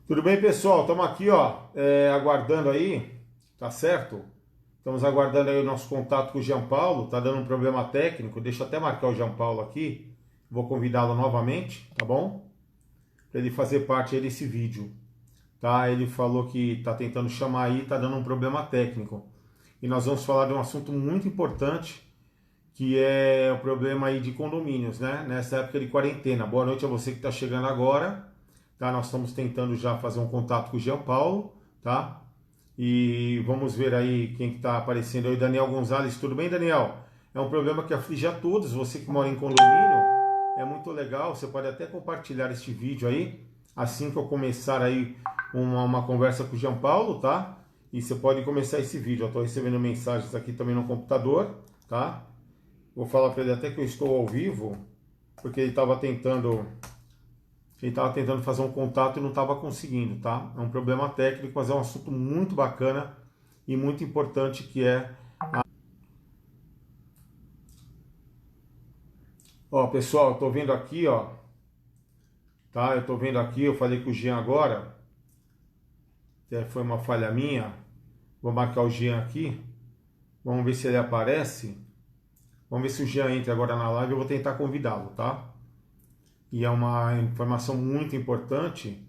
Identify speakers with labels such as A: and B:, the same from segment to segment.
A: Tudo bem, pessoal? Estamos aqui, ó, aguardando aí, tá certo? Estamos aguardando aí o nosso contato com o Jean Paulo. Tá dando um problema técnico. Deixa eu até marcar o Jean Paulo aqui. Vou convidá-lo novamente, tá bom? Para ele fazer parte aí desse vídeo, tá? Ele falou que tá tentando chamar aí, tá dando um problema técnico. E nós vamos falar de um assunto muito importante, que é o problema aí de condomínios, né? Nessa época de quarentena. Boa noite a você que está chegando agora, tá? Nós estamos tentando já fazer um contato com o Jean Paulo, tá? E vamos ver aí quem que está aparecendo aí. Daniel Gonzalez, tudo bem, Daniel? É um problema que aflige a todos. Você que mora em condomínio, é muito legal. Você pode até compartilhar este vídeo aí, assim que eu começar aí uma conversa com o Jean Paulo, tá? E você pode começar esse vídeo. Eu estou recebendo mensagens aqui também no computador, tá? Vou falar para ele até que eu estou ao vivo, porque ele estava tentando fazer um contato e não estava conseguindo, tá? É um problema técnico, mas é um assunto muito bacana e muito importante que é... Ó, pessoal, eu tô vendo aqui, ó, tá? Eu tô vendo aqui, eu falei com o Jean agora, foi uma falha minha. Vou marcar o Jean aqui, vamos ver se ele aparece. Vamos ver se o Jean entra agora na live, eu vou tentar convidá-lo, tá? E é uma informação muito importante.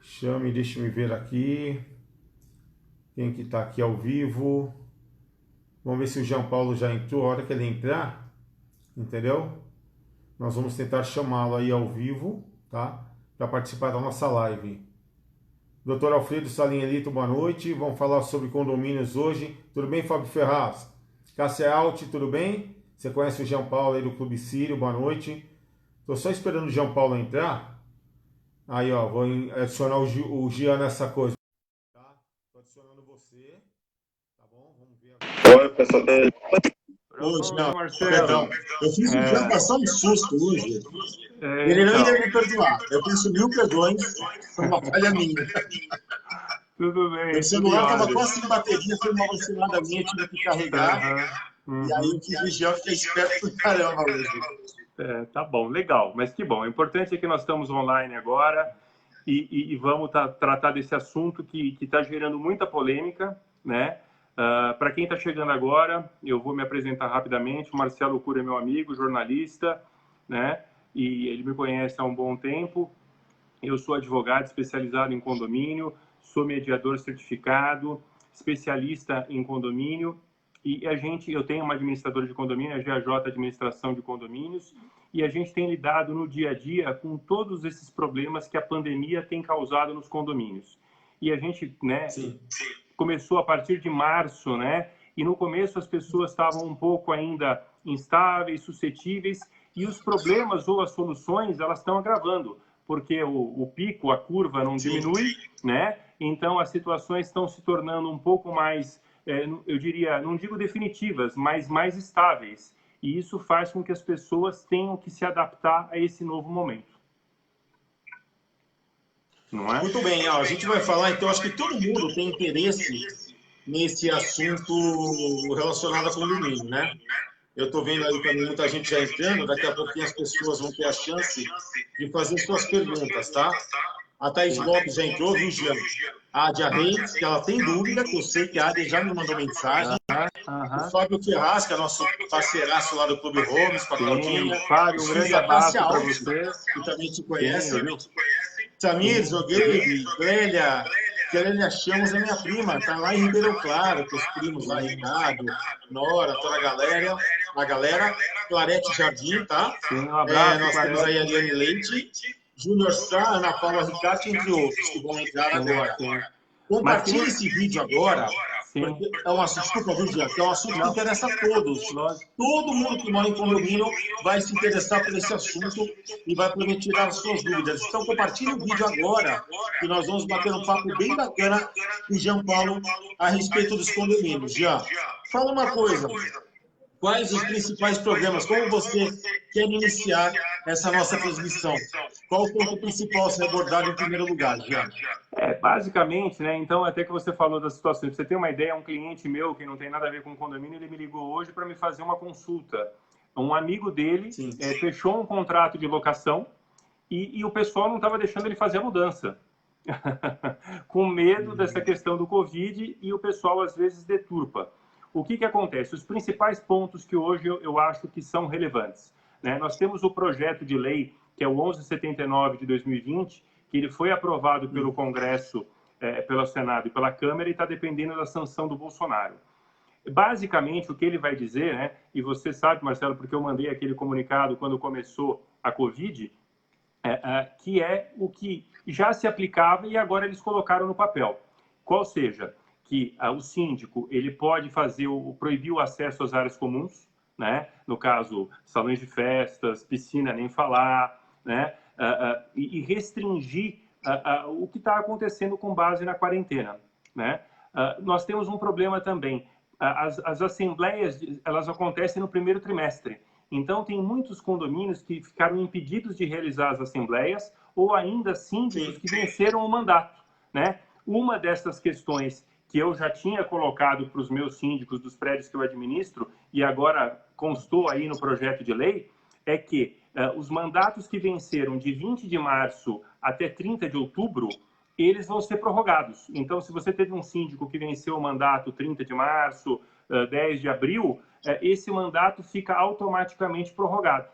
A: Chame, deixa-me ver aqui. Quem que tá aqui ao vivo? Vamos ver se o Jean Paulo já entrou. A hora que ele entrar, entendeu? Nós vamos tentar chamá-lo aí ao vivo, tá? Para participar da nossa live. Doutor Alfredo Salinelito, boa noite. Vamos falar sobre condomínios hoje. Tudo bem, Fábio Ferraz? Cássia Alt, tudo bem? Você conhece o Jean Paulo aí do Clube Sírio, boa noite. Tô só esperando o Jean Paulo entrar. Aí, ó, vou adicionar o Jean nessa coisa. Tá? Tô adicionando você. Tá bom? Vamos ver agora.
B: Oi, pessoal.
C: Hoje, não,
B: Marcelo.
C: perdão. Eu fiz o Jean passar um susto hoje. Ele não
B: Então,
C: ia me perdoar. Eu peço mil perdões, foi uma falha minha.
B: tudo
C: Meu
B: bem, tudo em
C: celular estava
B: ordem.
C: quase sem bateria, foi uma vacilada minha, tive que carregar.
B: Aham,
C: E aí
B: uhum.
C: eu fiz o Jean, fiquei esperto pra caramba hoje.
B: Tá bom, legal. Mas que bom. O importante é que nós estamos online agora e vamos tratar desse assunto que está gerando muita polêmica, né? Para quem está chegando agora, eu vou me apresentar rapidamente. O Marcelo Cura é meu amigo, jornalista, né? E ele me conhece há um bom tempo. Eu sou advogado especializado em condomínio, sou mediador certificado, especialista em condomínio e eu tenho uma administradora de condomínio, a GAJ Administração de Condomínios, e a gente tem lidado no dia a dia com todos esses problemas que a pandemia tem causado nos condomínios. E a gente, né,
C: Sim.
B: começou a partir de março, né? E no começo as pessoas estavam um pouco ainda instáveis, suscetíveis, e os problemas ou as soluções, elas estão agravando, porque o pico, a curva não diminui, né? Então as situações estão se tornando um pouco mais, eu diria, não digo definitivas, mas mais estáveis. E isso faz com que as pessoas tenham que se adaptar a esse novo momento. Não é?
C: Muito bem, ó, a gente vai falar, então, acho que todo mundo tem interesse nesse assunto relacionado a condomínio, né? Eu estou vendo aí também muita gente já entrando, daqui a pouquinho as pessoas vão ter a chance de fazer suas perguntas, tá? A Thaís Lopes já entrou, viu, Jean? A Adia Reis, que ela tem dúvida, que eu sei que a Adia já me mandou mensagem. O Fábio Ferraz, que é nosso parceiraço lá do Clube Holmes, com a Claudinha.
B: Fábio, um grande abraço para você.
C: Que também te conhece.
B: Sim,
C: Samir, Zogueire, Clélia Chamos é minha prima, tá lá em Ribeirão Claro, com os primos lá, Ricardo, Nora, toda a galera, Clarete Jardim, tá?
B: Sim, um abraço,
C: nós
B: Clarete.
C: temos aí a Eliane Leite, Júnior Sá, Ana Paula Ricardo, entre outros, que vão entrar agora. Compartilhe esse vídeo agora, porque é um assunto, desculpa, viu, Jean, que é um assunto que interessa a todos. Todo mundo que mora em condomínio vai se interessar por esse assunto e vai poder tirar as suas dúvidas. Então, compartilhe o vídeo agora, que nós vamos bater um papo bem bacana com o Jean Paulo a respeito dos condomínios. Jean, fala uma coisa. Quais os principais problemas? Como você quer iniciar essa nossa transmissão? Qual o ponto principal a ser abordado em primeiro lugar, Jean?
B: Basicamente, né? Então, até que você falou das situações, pra você ter uma ideia, um cliente meu que não tem nada a ver com condomínio, ele me ligou hoje para me fazer uma consulta. Um amigo dele fechou um contrato de locação e o pessoal não estava deixando ele fazer a mudança. com medo dessa questão do Covid, e o pessoal às vezes deturpa. O que acontece? Os principais pontos que hoje eu acho que são relevantes, né? Nós temos o projeto de lei, que é o 1179 de 2020, que ele foi aprovado pelo Congresso, pelo Senado e pela Câmara, e está dependendo da sanção do Bolsonaro. Basicamente, o que ele vai dizer, né? E você sabe, Marcelo, porque eu mandei aquele comunicado quando começou a Covid, que é o que já se aplicava e agora eles colocaram no papel. Qual seja, que o síndico ele pode proibir o acesso às áreas comuns, né? No caso, salões de festas, piscina, nem falar, né? E restringir o que está acontecendo com base na quarentena, né? Nós temos um problema também. As assembleias, elas acontecem no primeiro trimestre. Então, tem muitos condomínios que ficaram impedidos de realizar as assembleias, ou ainda síndicos que venceram o mandato, né? Uma dessas questões que eu já tinha colocado para os meus síndicos dos prédios que eu administro, e agora constou aí no projeto de lei, é que os mandatos que venceram de 20 de março até 30 de outubro, eles vão ser prorrogados. Então, se você teve um síndico que venceu o mandato 30 de março, 10 de abril, esse mandato fica automaticamente prorrogado,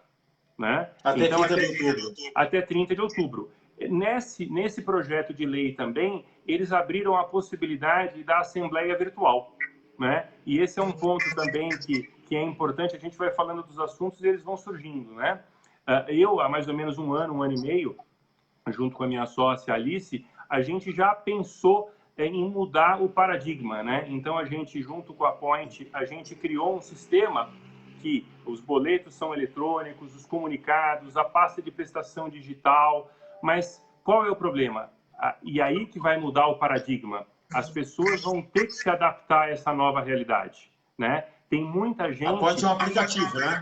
B: né?
C: Até 30 de outubro.
B: Até 30 de outubro. Nesse projeto de lei também, eles abriram a possibilidade da assembleia virtual, né? E esse é um ponto também que é importante. A gente vai falando dos assuntos e eles vão surgindo, né? Eu, há mais ou menos um ano e meio, junto com a minha sócia Alice, a gente já pensou em mudar o paradigma, né? Então, a gente, junto com a Point, a gente criou um sistema que os boletos são eletrônicos, os comunicados, a pasta de prestação digital, mas qual é o problema? E aí que vai mudar o paradigma. As pessoas vão ter que se adaptar a essa nova realidade, né? Tem muita gente...
C: Pode ser um aplicativo, né?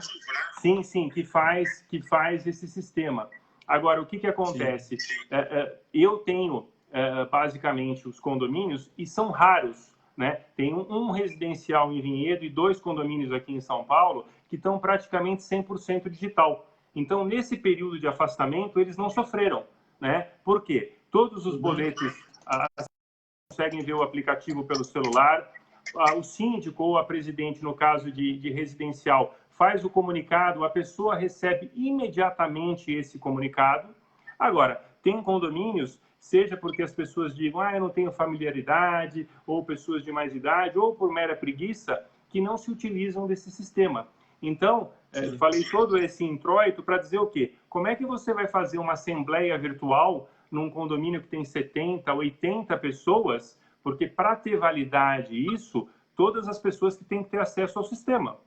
B: Sim, sim, que faz esse sistema. Agora, o que acontece? Eu tenho, basicamente, os condomínios, e são raros, né? Tem um residencial em Vinhedo e 2 condomínios aqui em São Paulo que estão praticamente 100% digital. Então, nesse período de afastamento, eles não sofreram, né? Por quê? Todos os boletos conseguem ver o aplicativo pelo celular. O síndico ou a presidente, no caso de residencial, faz o comunicado, a pessoa recebe imediatamente esse comunicado. Agora, tem condomínios, seja porque as pessoas digam, eu não tenho familiaridade, ou pessoas de mais idade, ou por mera preguiça, que não se utilizam desse sistema. Então, falei todo esse introito para dizer o quê? Como é que você vai fazer uma assembleia virtual num condomínio que tem 70, 80 pessoas? Porque para ter validade isso, todas as pessoas que têm que ter acesso ao sistema,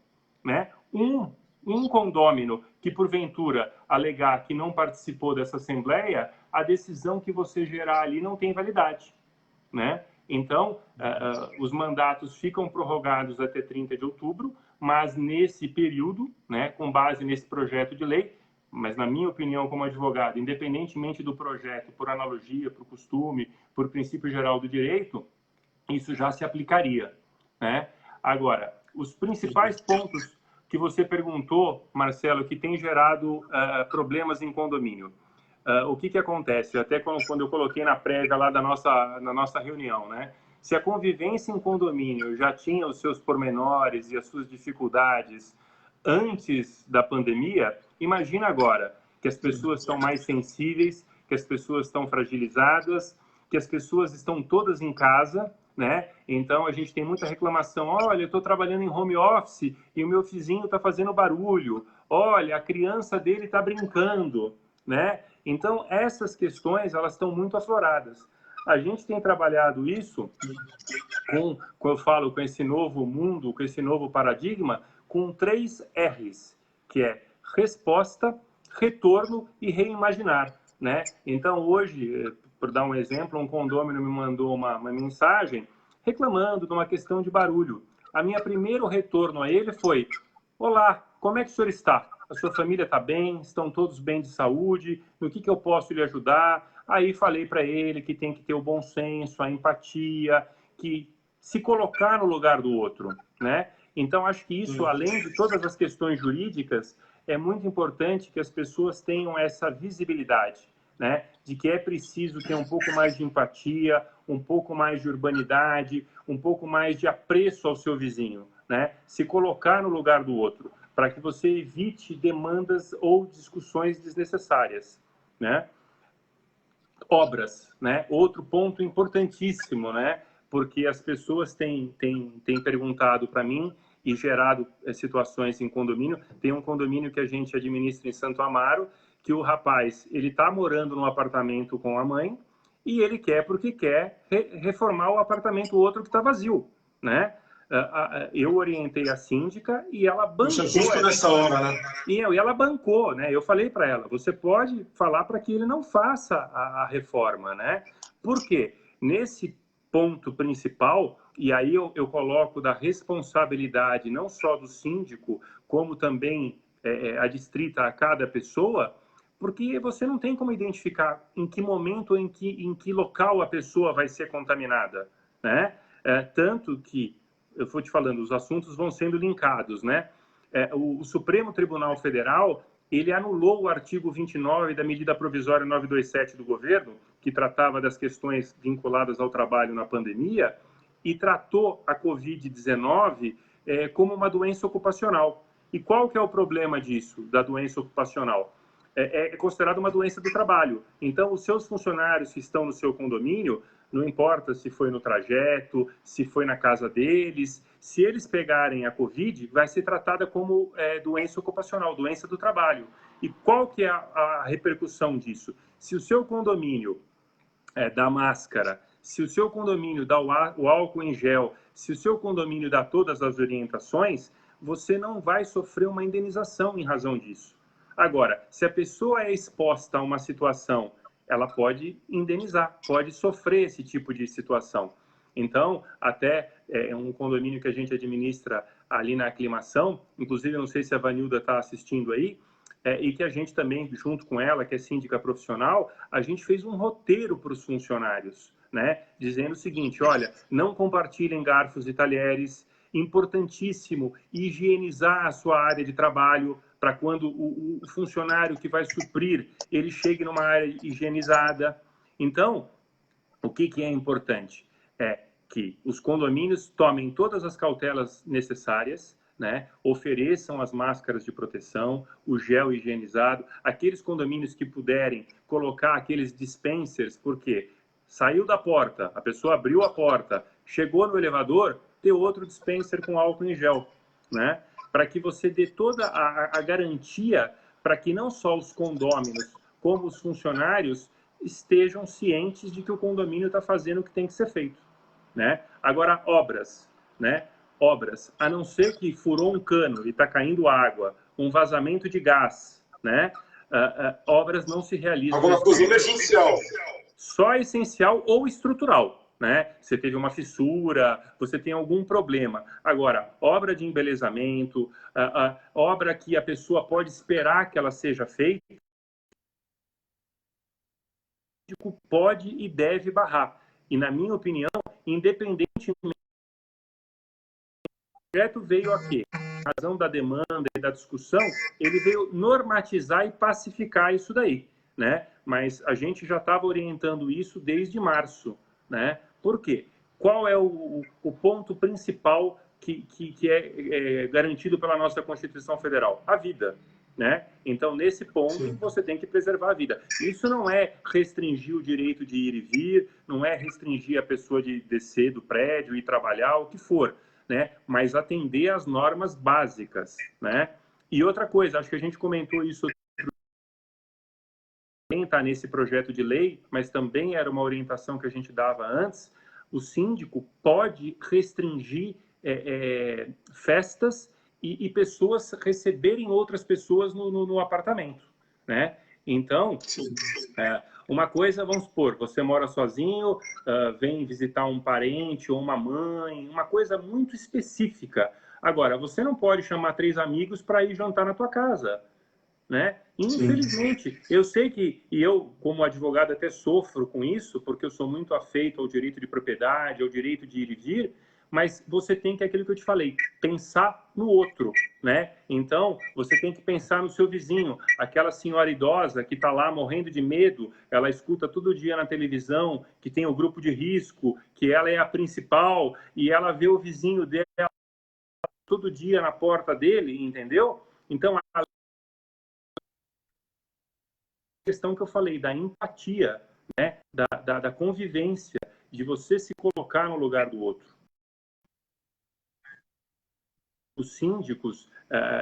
B: né? Um condômino que, porventura, alegar que não participou dessa assembleia, a decisão que você gerar ali não tem validade, né? Então, os mandatos ficam prorrogados até 30 de outubro, mas nesse período, né, com base nesse projeto de lei, mas na minha opinião como advogado, independentemente do projeto, por analogia, por costume, por princípio geral do direito, isso já se aplicaria, né? Agora, os principais pontos que você perguntou, Marcelo, que tem gerado problemas em condomínio. O que acontece? Até quando eu coloquei na prévia lá na nossa reunião, né? Se a convivência em condomínio já tinha os seus pormenores e as suas dificuldades antes da pandemia, imagina agora que as pessoas estão mais sensíveis, que as pessoas estão fragilizadas, que as pessoas estão todas em casa, né? Então, a gente tem muita reclamação. Olha, eu estou trabalhando em home office e o meu vizinho está fazendo barulho. Olha, a criança dele está brincando, né? Então, essas questões, elas estão muito afloradas. A gente tem trabalhado isso com eu falo, com esse novo mundo, com esse novo paradigma, com 3 R's, que é resposta, retorno e reimaginar, né? Então, hoje, por dar um exemplo, um condômino me mandou uma mensagem reclamando de uma questão de barulho. A minha primeiro retorno a ele foi: olá, como é que o senhor está? A sua família está bem? Estão todos bem de saúde? No que eu posso lhe ajudar? Aí falei para ele que tem que ter o bom senso, a empatia, que se colocar no lugar do outro, né? Então, acho que isso, além de todas as questões jurídicas, é muito importante que as pessoas tenham essa visibilidade, né, de que é preciso ter um pouco mais de empatia, um pouco mais de urbanidade, um pouco mais de apreço ao seu vizinho, né, se colocar no lugar do outro, para que você evite demandas ou discussões desnecessárias, né? Obras, né? Outro ponto importantíssimo, né? Porque as pessoas têm perguntado para mim e gerado situações em condomínio. Tem um condomínio que a gente administra em Santo Amaro, que o rapaz, ele está morando num apartamento com a mãe e ele quer, porque quer, reformar o apartamento outro que está vazio, né? Eu orientei a síndica e ela bancou.
C: Puxa, justo nessa hora, né?
B: E ela bancou, né? Eu falei para ela, você pode falar para que ele não faça a reforma, né? Por quê? Nesse ponto principal, e aí eu coloco da responsabilidade não só do síndico, como também adstrita a cada pessoa, porque você não tem como identificar em que momento, em que local a pessoa vai ser contaminada, né? Tanto que, eu vou te falando, os assuntos vão sendo linkados, né? O Supremo Tribunal Federal, ele anulou o artigo 29 da medida provisória 927 do governo, que tratava das questões vinculadas ao trabalho na pandemia, e tratou a Covid-19 como uma doença ocupacional. E qual que é o problema disso, da doença ocupacional? É considerada uma doença do trabalho. Então, os seus funcionários que estão no seu condomínio, não importa se foi no trajeto, se foi na casa deles, se eles pegarem a Covid, vai ser tratada como doença ocupacional, doença do trabalho. E qual que é a repercussão disso? Se o seu condomínio dá máscara, se o seu condomínio dá o álcool em gel, se o seu condomínio dá todas as orientações, você não vai sofrer uma indenização em razão disso. Agora, se a pessoa é exposta a uma situação, ela pode indenizar, pode sofrer esse tipo de situação. Então, até um condomínio que a gente administra ali na Aclimação, inclusive, eu não sei se a Vanilda está assistindo aí, e que a gente também, junto com ela, que é síndica profissional, a gente fez um roteiro para os funcionários, né? Dizendo o seguinte, olha, não compartilhem garfos e talheres, importantíssimo higienizar a sua área de trabalho, para quando o funcionário que vai suprir, ele chegue numa área higienizada. Então, o que é importante? É que os condomínios tomem todas as cautelas necessárias, né? Ofereçam as máscaras de proteção, o gel higienizado, aqueles condomínios que puderem colocar aqueles dispensers, porque saiu da porta, a pessoa abriu a porta, chegou no elevador, ter outro dispenser com álcool em gel, né? Para que você dê toda a garantia para que não só os condôminos, como os funcionários estejam cientes de que o condomínio está fazendo o que tem que ser feito, né? Agora, obras, né? Obras, a não ser que furou um cano e está caindo água, um vazamento de gás, né? Obras não se realizam.
C: Alguma coisa emergencial.
B: Só essencial ou estrutural, né? Você teve uma fissura, você tem algum problema. Agora, obra de embelezamento, obra que a pessoa pode esperar que ela seja feita, pode e deve barrar. E, na minha opinião, independentemente, o projeto veio aqui, a razão da demanda e da discussão, ele veio normatizar e pacificar isso daí, né? Mas a gente já estava orientando isso desde março, né? Por quê? Qual é o ponto principal que é garantido pela nossa Constituição Federal? A vida, né? Então, nesse ponto, sim, você tem que preservar a vida. Isso não é restringir o direito de ir e vir, não é restringir a pessoa de descer do prédio e trabalhar, o que for, né? Mas atender às normas básicas, né? E outra coisa, acho que a gente comentou isso, está nesse projeto de lei, mas também era uma orientação que a gente dava antes, o síndico pode restringir festas e pessoas receberem outras pessoas no apartamento, né? Então, uma coisa, vamos supor, você mora sozinho, vem visitar um parente ou uma mãe, uma coisa muito específica. Agora, você não pode chamar 3 amigos para ir jantar na tua casa, né? Infelizmente, sim, eu sei que, e eu como advogado até sofro com isso, porque eu sou muito afeito ao direito de propriedade, ao direito de ir e vir, mas você tem que, aquilo que eu te falei, pensar no outro, né? Então, você tem que pensar no seu vizinho, aquela senhora idosa que está lá morrendo de medo, ela escuta todo dia na televisão que tem o grupo de risco, que ela é a principal, e ela vê o vizinho dela todo dia na porta dele, entendeu? Então, a questão que eu falei, da empatia, né? Da convivência, de você se colocar no lugar do outro. Os síndicos,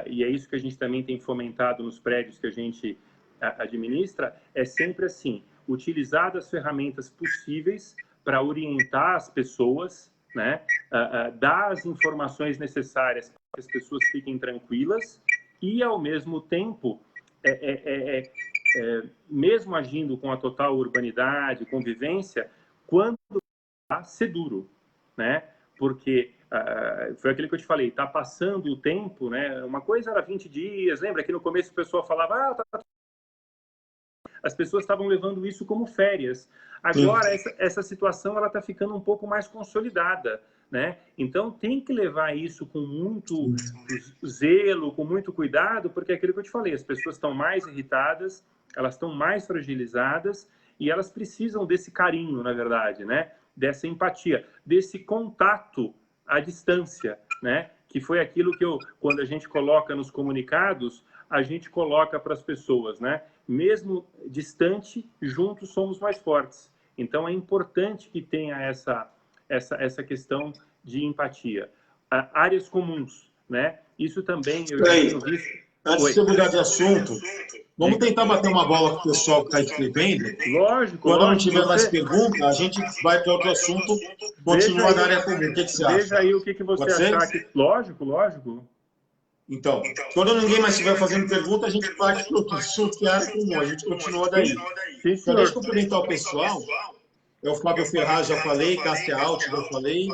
B: e é isso que a gente também tem fomentado nos prédios que a gente administra, é sempre assim, utilizar das ferramentas possíveis para orientar as pessoas, né? Dar as informações necessárias para que as pessoas fiquem tranquilas e, ao mesmo tempo, mesmo agindo com a total urbanidade, convivência, quando ser duro, né? Porque foi aquilo que eu te falei, está passando o tempo, né? Uma coisa era 20 dias, lembra que no começo o pessoal falava, as pessoas estavam levando isso como férias. Agora, essa situação ela está ficando um pouco mais consolidada, né? Então, tem que levar isso com muito zelo, com muito cuidado, porque é aquilo que eu te falei, as pessoas estão mais irritadas, elas estão mais fragilizadas e elas precisam desse carinho, na verdade, né? Dessa empatia, desse contato à distância, né? Que foi aquilo que quando a gente coloca nos comunicados, a gente coloca para as pessoas, né? Mesmo distante, juntos somos mais fortes. Então, é importante que tenha essa questão de empatia. Áreas comuns, né? Isso também eu já tenho visto.
C: Antes de eu mudar de assunto, vamos tentar bater uma bola com o pessoal que está escrevendo.
B: Lógico.
C: Quando não tiver mais pergunta, a gente vai para outro assunto, continua na área comum. O que você acha?
B: Veja aí o que você achar. Lógico.
C: Então, quando ninguém mais estiver fazendo pergunta, a gente parte para o assunto que é área comum. A gente continua daí. Então, deixa eu cumprimentar o pessoal. É o Fábio Ferraz, já falei. Cássia Alt, já falei.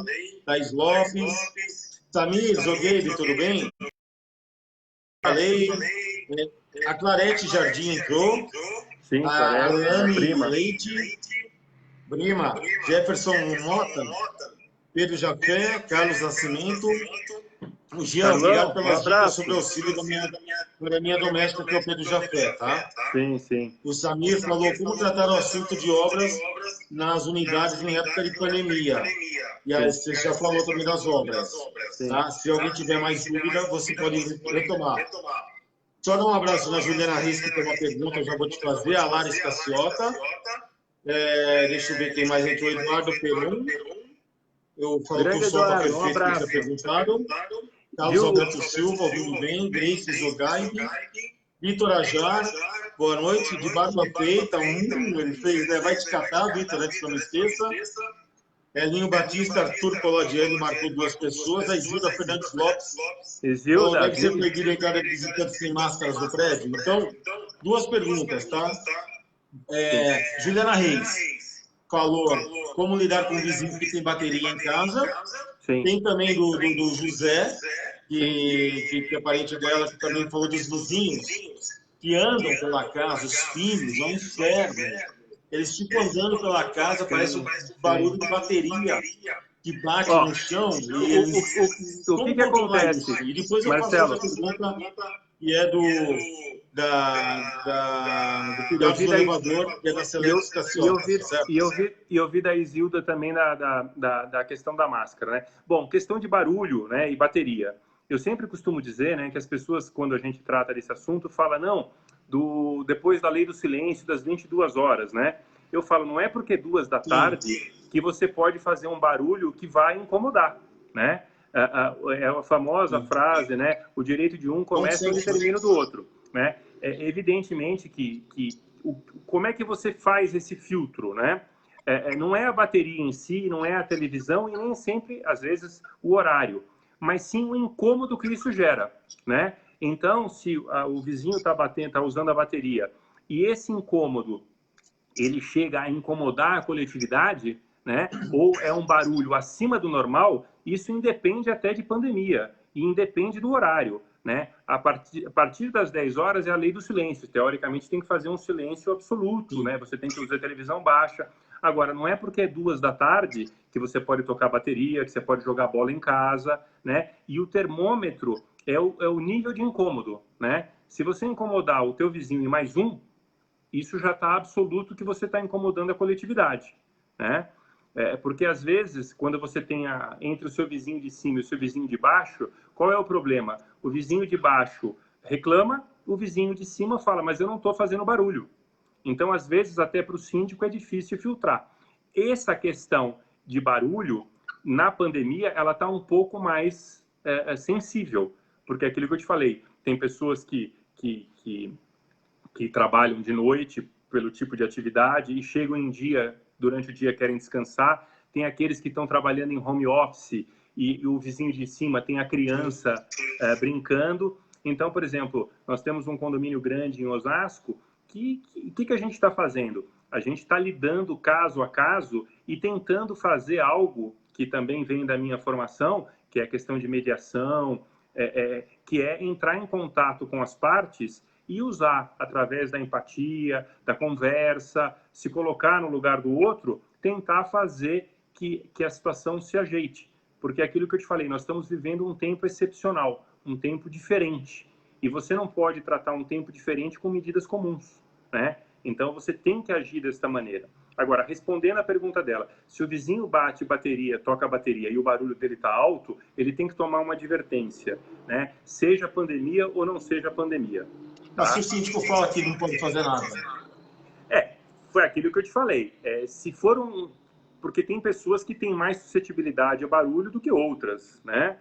C: Thais Lopes. Samir Zogueide, tudo bem? Falei. A Clarete Jardim entrou.
B: Sim,
C: a Leane
B: prima.
C: Leite. Prima. Jefferson Mota. Pedro Jafé. Carlos Nascimento. O Jean, obrigado pelas dicas sobre o auxílio da minha doméstica, que é o Pedro Jafé, tá?
B: Sim.
C: O Samir falou como tratar o assunto de obras nas unidades em época de pandemia. E aí você já falou também das obras, tá? Se alguém tiver mais dúvida, você pode retomar. Só dar um abraço na Juliana Reis, que tem uma pergunta, eu já vou te fazer. A Lara Escaciota. Deixa eu ver quem mais entrou. Eduardo Perum. Eu falo que o som está perfeito, que tinha perguntado. Carlos Alberto Silva, ouvindo bem. Grace Zogaib. Vitor Ajar, boa noite. De barba feita, ele fez, né? Vai te catar, Vitor, antes que eu me esqueça. Elinho Batista, Arthur Colodiani marcou 2 pessoas. A Isilda Fernandes Lopes.
B: Isilda.
C: Deve ser proibido a entrada de visitantes sem máscaras no prédio. Então, 2 perguntas, tá? Juliana Reis falou como lidar com vizinhos que tem bateria em casa.
B: Sim.
C: Tem também do José, que é parente dela, que também falou dos vizinhos que andam pela casa, os filhos, é um inferno. Eles ficam andando pela casa, parece um barulho de bateria que bate no chão. E eles,
B: o que acontece?
C: E depois eu
B: Marcelo,
C: faço outra pergunta, que é do elevador, que é da Celeste Caciota.
B: E eu vi da Isilda também da questão da máscara, né? Bom, questão de barulho, né, e bateria. Eu sempre costumo dizer, né, que as pessoas, quando a gente trata desse assunto, falam, não, depois da lei do silêncio, das 22 horas, né? Eu falo, não é porque 2 da tarde que você pode fazer um barulho que vai incomodar, né? É a famosa frase, né? O direito de um começa onde termina do outro, né? Evidentemente que como é que você faz esse filtro, né? Não é a bateria em si, não é a televisão e nem sempre, às vezes, o horário, mas sim o incômodo que isso gera, né? Então, se o vizinho está usando a bateria e esse incômodo ele chega a incomodar a coletividade, né? Ou é um barulho acima do normal, isso independe até de pandemia e independe do horário, né? A partir das 10 horas é a lei do silêncio. Teoricamente tem que fazer um silêncio absoluto, né? Você tem que usar televisão baixa. Agora, não é porque é 2 da tarde que você pode tocar bateria, que você pode jogar bola em casa, né? E o termômetro é o nível de incômodo, né? Se você incomodar o teu vizinho e mais um, isso já está absoluto que você está incomodando a coletividade, né? Porque às vezes, quando você tem entre o seu vizinho de cima e o seu vizinho de baixo, qual é o problema? O vizinho de baixo reclama, o vizinho de cima fala, mas eu não estou fazendo barulho. Então, às vezes, até para o síndico é difícil filtrar. Essa questão de barulho, na pandemia, ela está um pouco mais sensível, porque é aquilo que eu te falei, tem pessoas que trabalham de noite pelo tipo de atividade e chegam durante o dia querem descansar, tem aqueles que estão trabalhando em home office e o vizinho de cima tem a criança brincando. Então, por exemplo, nós temos um condomínio grande em Osasco, que a gente está fazendo? A gente está lidando caso a caso e tentando fazer algo que também vem da minha formação, que é a questão de mediação, que é entrar em contato com as partes e usar, através da empatia, da conversa, se colocar no lugar do outro, tentar fazer que a situação se ajeite. Porque é aquilo que eu te falei, nós estamos vivendo um tempo excepcional, um tempo diferente. E você não pode tratar um tempo diferente com medidas comuns, né? Então, você tem que agir desta maneira. Agora, respondendo à pergunta dela, se o vizinho bate bateria, toca bateria e o barulho dele está alto, ele tem que tomar uma advertência, né? Seja pandemia ou não seja pandemia. Tá?
C: Mas se o síndico fala que não pode fazer nada?
B: Foi aquilo que eu te falei. Se for porque tem pessoas que têm mais suscetibilidade a barulho do que outras, né?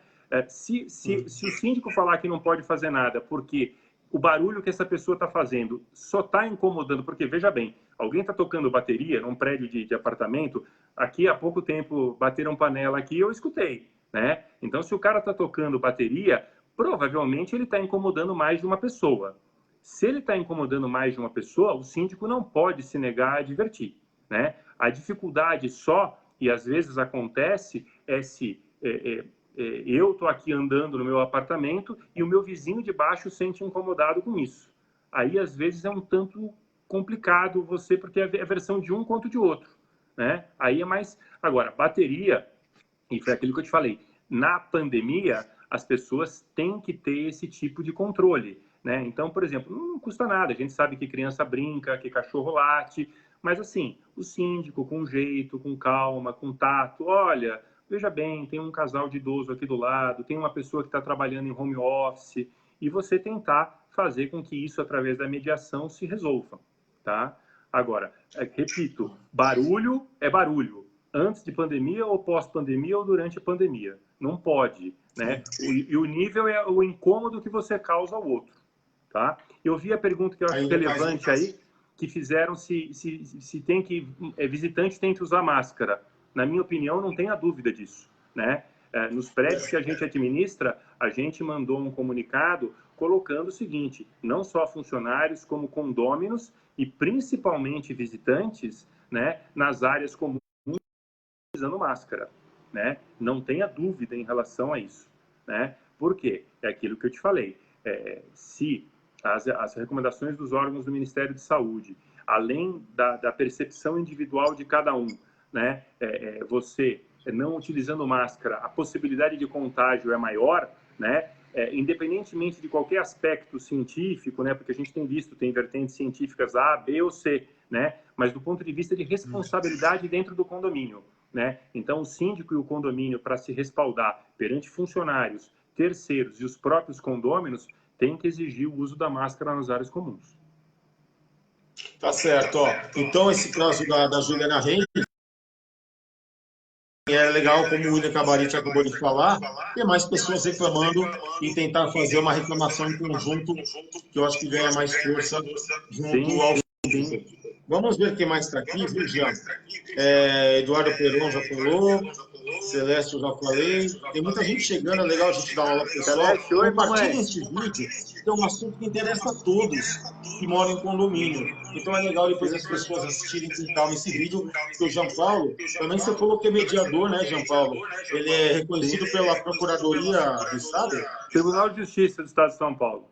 B: Se o síndico falar que não pode fazer nada porque o barulho que essa pessoa está fazendo só está incomodando, porque, veja bem, alguém está tocando bateria num prédio de apartamento, aqui há pouco tempo bateram panela aqui, eu escutei, né? Então, se o cara está tocando bateria, provavelmente ele está incomodando mais de uma pessoa. Se ele está incomodando mais de uma pessoa, o síndico não pode se negar a advertir, né? A dificuldade só, e às vezes acontece, se eu estou aqui andando no meu apartamento e o meu vizinho de baixo se sente incomodado com isso. Aí, às vezes, é um tanto complicado você, porque é a versão de um contra de outro, né? Aí é mais... Agora, bateria, e foi aquilo que eu te falei, na pandemia, as pessoas têm que ter esse tipo de controle, né? Então, por exemplo, não custa nada, a gente sabe que criança brinca, que cachorro late, mas assim, o síndico com jeito, com calma, com tato, olha... Veja bem, tem um casal de idoso aqui do lado, tem uma pessoa que está trabalhando em home office, e você tentar fazer com que isso, através da mediação, se resolva, tá? Agora, repito, barulho é barulho. Antes de pandemia, ou pós-pandemia, ou durante a pandemia. Não pode, né? E o nível é o incômodo que você causa ao outro, tá? Eu vi a pergunta que eu acho relevante aí, que fizeram se tem que... visitante tem que usar máscara. Na minha opinião, não tenha dúvida disso, né? Nos prédios que a gente administra, a gente mandou um comunicado colocando o seguinte, não só funcionários, como condôminos e principalmente visitantes, né, nas áreas comuns usando máscara, né? Não tenha dúvida em relação a isso, né? Por quê? É aquilo que eu te falei. Se as recomendações dos órgãos do Ministério de Saúde, além da percepção individual de cada um, né, você não utilizando máscara, a possibilidade de contágio é maior, né, independentemente de qualquer aspecto científico, né, porque a gente tem visto, tem vertentes científicas A, B ou C, né, mas do ponto de vista de responsabilidade dentro do condomínio, né, então o síndico e o condomínio, para se respaldar perante funcionários, terceiros e os próprios condôminos, tem que exigir o uso da máscara nas áreas comuns.
C: Tá certo, ó. Então, esse caso da Juliana Reis, é legal, como o William Cabarete acabou de falar, ter mais pessoas reclamando e tentar fazer uma reclamação em conjunto, que eu acho que ganha mais força junto ao síndico. Vamos ver quem mais está aqui, viu, Jean? Eduardo Peron já falou, Celeste eu já falei. Tem muita gente chegando, é legal a gente dar uma aula pessoal. Compartilhem este vídeo, que é um assunto que interessa a todos que moram em condomínio. Então é legal depois as pessoas assistirem com calma esse vídeo, porque o João Paulo, também você falou que é mediador, né, João Paulo? Ele é reconhecido pela Procuradoria do Estado?
B: Tribunal de Justiça do Estado de São Paulo.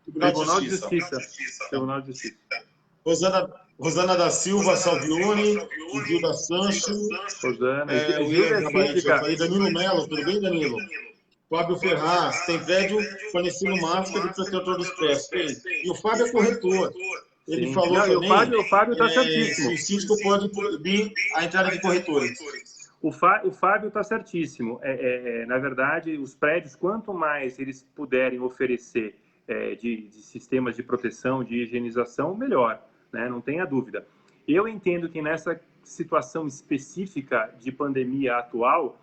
C: Tribunal de Justiça.
B: Tribunal de Justiça.
C: Rosana da Silva Salvione, Gilda Sancho,
B: Rosana,
C: Gilda eu falei Danilo Melo, tudo bem, Danilo? Fábio Ferraz, tem prédio fornecendo máscara de protetor dos pés. E o Fábio é corretor. Ele falou também
B: o Fábio está certíssimo.
C: Se o síndico pode proibir a entrada de corretores.
B: O Fábio está certíssimo. Na verdade, os prédios, quanto mais eles puderem oferecer de sistemas de proteção, de higienização, melhor, né? Não tenha dúvida. Eu entendo que nessa situação específica de pandemia atual,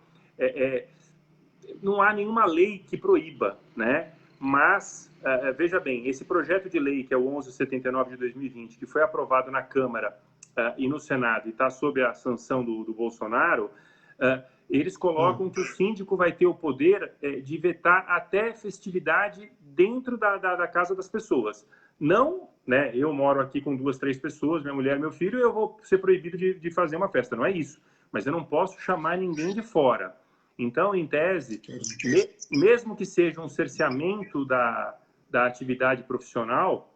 B: não há nenhuma lei que proíba, né? Mas, veja bem, esse projeto de lei, que é o 1179 de 2020, que foi aprovado na Câmara e no Senado e está sob a sanção do Bolsonaro, eles colocam que o síndico vai ter o poder de vetar até festividade dentro da casa das pessoas. Não, né, eu moro aqui com 2, 3 pessoas, minha mulher e meu filho, eu vou ser proibido de fazer uma festa. Não é isso. Mas eu não posso chamar ninguém de fora. Então, em tese, mesmo que seja um cerceamento da atividade profissional,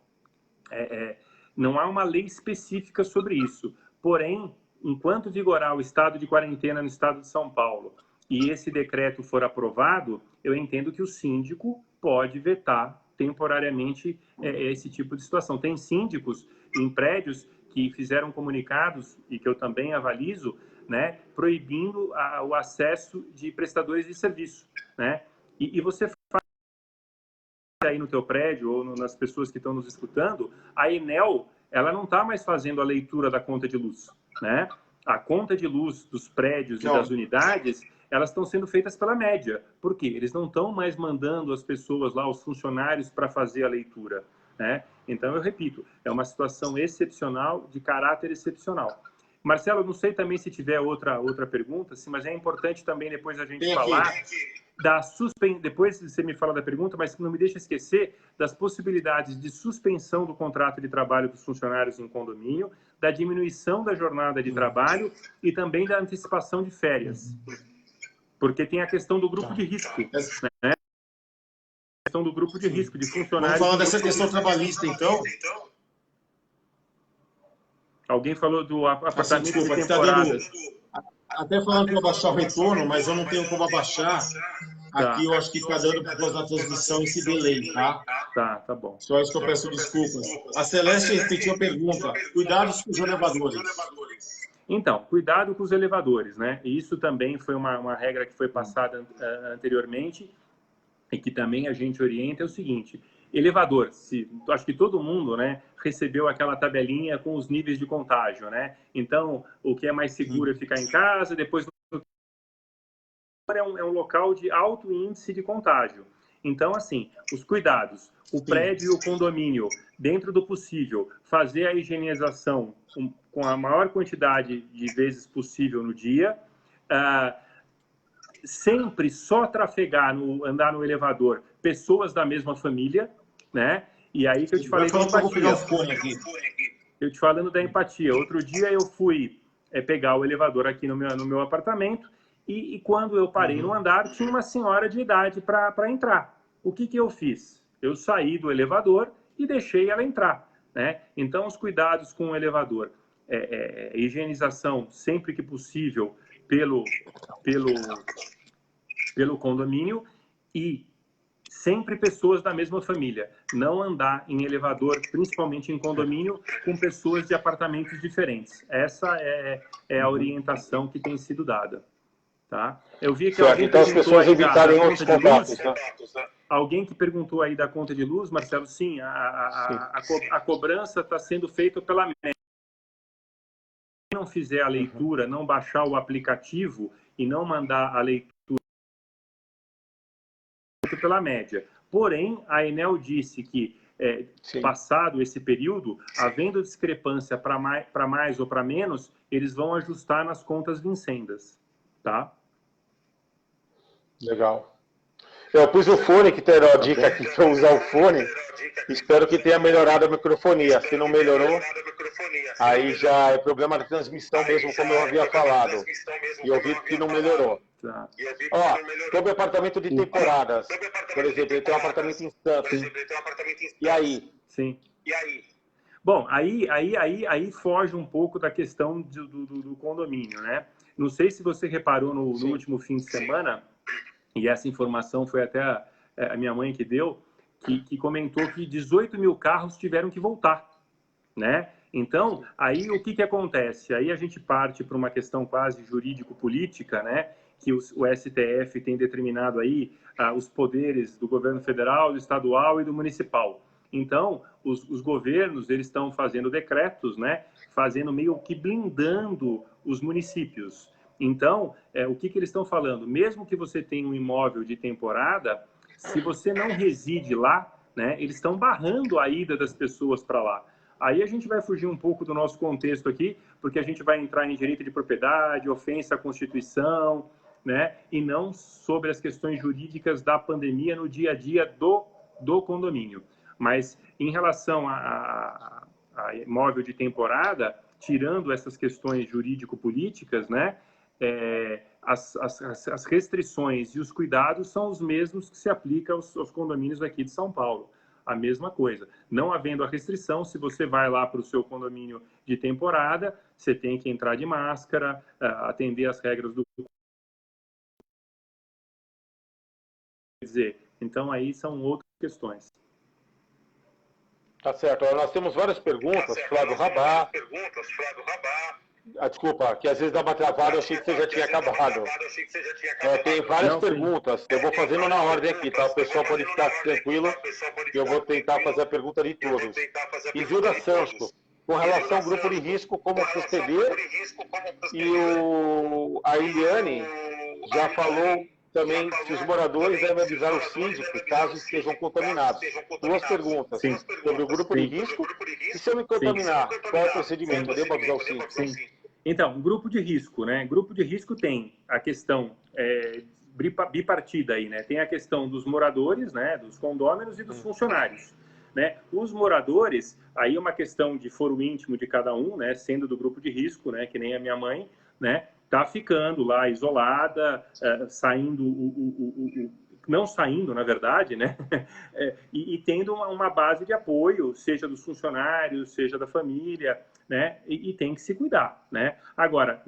B: não há uma lei específica sobre isso. Porém, enquanto vigorar o estado de quarentena no estado de São Paulo e esse decreto for aprovado, eu entendo que o síndico pode vetar temporariamente esse tipo de situação. Tem síndicos em prédios que fizeram comunicados, e que eu também avalizo, né, proibindo o acesso de prestadores de serviço, né? E você faz aí no teu prédio ou nas pessoas que estão nos escutando, a Enel, ela não está mais fazendo a leitura da conta de luz, né? A conta de luz dos prédios e das unidades, elas estão sendo feitas pela média. Por quê? Eles não estão mais mandando as pessoas lá, os funcionários, para fazer a leitura, né? Então, eu repito, é uma situação excepcional, de caráter excepcional. Marcelo, não sei também se tiver outra pergunta, mas é importante também depois a gente falar depois você me fala da pergunta, mas não me deixa esquecer das possibilidades de suspensão do contrato de trabalho dos funcionários em condomínio, da diminuição da jornada de trabalho e também da antecipação de férias. Porque tem a questão do grupo de risco, né? A questão do grupo de risco, de funcionários...
C: Vamos falar dessa questão trabalhista, então?
B: Alguém falou do apartamento de temporadas.
C: Até falando para baixar o retorno, mas eu não tenho como abaixar. Aqui eu acho que está dando por causa da transmissão esse delay, tá?
B: Tá bom.
C: Só isso que eu peço desculpas. A Celeste repetiu a pergunta. Cuidados com os elevadores.
B: Então, cuidado com os elevadores, né? E isso também foi uma regra que foi passada anteriormente e que também a gente orienta, é o seguinte: elevador, acho que todo mundo, né, recebeu aquela tabelinha com os níveis de contágio, né? Então, o que é mais seguro é ficar em casa, depois é um local de alto índice de contágio. Então, assim, os cuidados, o prédio e o condomínio, dentro do possível, fazer a higienização com a maior quantidade de vezes possível no dia, sempre só trafegar, andar no elevador, pessoas da mesma família, né? E aí que eu te falei da empatia. Eu te falando da empatia. Outro dia eu fui pegar o elevador aqui no meu apartamento e quando eu parei no andar, tinha uma senhora de idade para entrar. O que eu fiz? Eu saí do elevador e deixei ela entrar, né? Então, os cuidados com o elevador, higienização sempre que possível pelo condomínio e sempre pessoas da mesma família. Não andar em elevador, principalmente em condomínio, com pessoas de apartamentos diferentes. Essa é a orientação que tem sido dada. Tá? Eu vi que alguém
A: então as pessoas evitarem
B: da
A: os contatos. Né?
B: Alguém que perguntou aí da conta de luz, Marcelo, sim, a cobrança está sendo feita pela média. Se não fizer a leitura, não baixar o aplicativo e não mandar a leitura pela média. Porém, a Enel disse que, passado esse período, havendo discrepância para mais ou para menos, eles vão ajustar nas contas vincendas. Tá?
A: Legal. Eu pus o fone, que tem a dica aqui para usar o fone. Espero que tenha melhorado a microfonia. Se não melhorou, aí já é problema da transmissão mesmo, como eu havia falado. E eu vi que não melhorou.
B: Tá.
A: Ó, sobre apartamento de temporadas, por exemplo, ele tem um apartamento em Santos. E aí?
B: Sim. Bom, aí foge um pouco da questão do condomínio, né? Não sei se você reparou no último fim de semana, e essa informação foi até a minha mãe que deu, que comentou que 18 mil carros tiveram que voltar, né? Então, aí o que acontece? Aí a gente parte para uma questão quase jurídico-política, né? Que o STF tem determinado aí os poderes do governo federal, do estadual e do municipal. Então, os governos, eles estão fazendo decretos, né? Fazendo meio que blindando os municípios. Então, o que eles estão falando? Mesmo que você tenha um imóvel de temporada, se você não reside lá, né? Eles estão barrando a ida das pessoas para lá. Aí a gente vai fugir um pouco do nosso contexto aqui, porque a gente vai entrar em direito de propriedade, ofensa à Constituição, né? E não sobre as questões jurídicas da pandemia no dia a dia do condomínio. Mas em relação a imóvel de temporada, tirando essas questões jurídico-políticas, né? As restrições e os cuidados são os mesmos que se aplicam aos condomínios aqui de São Paulo. A mesma coisa. Não havendo a restrição, se você vai lá para o seu condomínio de temporada, você tem que entrar de máscara, atender às regras do... Quer dizer, então aí são outras questões.
D: Tá certo. Nós temos várias perguntas, Flávio Rabá. Desculpa, que às vezes dá uma travada, eu achei que você já tinha acabado. Tem várias perguntas, eu vou fazendo na ordem aqui, tá? O pessoal pode ficar tranquilo, que eu vou tentar fazer a pergunta de todos. Isilda Sancho, com relação ao grupo de risco, como proceder? E a Eliane já falou também que os moradores devem avisar o síndico caso estejam contaminados. Duas perguntas. Sim. Sobre o grupo de risco e se eu me contaminar, qual é o procedimento? Eu devo avisar o síndico?
B: Sim. Então, grupo de risco, né? Grupo de risco tem a questão bipartida aí, né? Tem a questão dos moradores, né? Dos condôminos e dos funcionários, né? Os moradores, aí é uma questão de foro íntimo de cada um, né? Sendo do grupo de risco, né? Que nem a minha mãe, né? Tá ficando lá isolada, saindo não saindo, na verdade, né? E tendo uma base de apoio, seja dos funcionários, seja da família, né? E tem que se cuidar, né? Agora,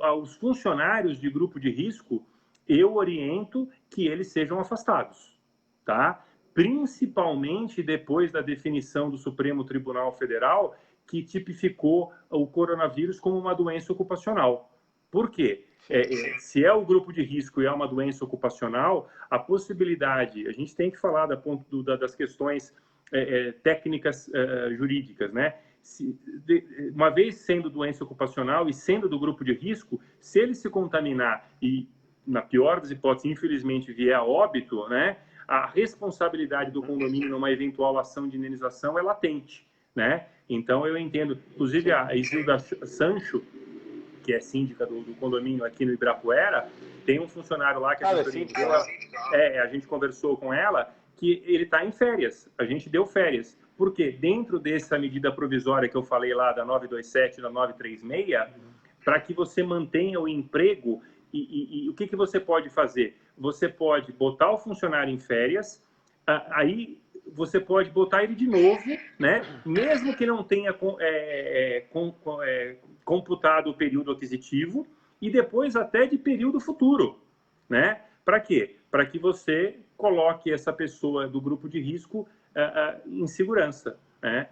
B: aos funcionários de grupo de risco, eu oriento que eles sejam afastados, tá? Principalmente depois da definição do Supremo Tribunal Federal, que tipificou o coronavírus como uma doença ocupacional. Por quê? Se é o grupo de risco e é uma doença ocupacional, a possibilidade, a gente tem que falar das questões técnicas jurídicas, né? Uma vez sendo doença ocupacional e sendo do grupo de risco, se ele se contaminar e, na pior das hipóteses, infelizmente vier a óbito, né? A responsabilidade do condomínio numa eventual ação de indenização é latente, né? Então, eu entendo, inclusive a Isilda Sancho, que é síndica do condomínio aqui no Ibirapuera, tem um funcionário lá que a gente conversou com ela, que ele está em férias. A gente deu férias. Porque dentro dessa medida provisória que eu falei lá, da 927 e da 936, para que você mantenha o emprego, e o que você pode fazer? Você pode botar o funcionário em férias, aí você pode botar ele de novo, né? Mesmo que não tenha computado o período aquisitivo, e depois até de período futuro, né? Para quê? Para que você coloque essa pessoa do grupo de risco em segurança, né?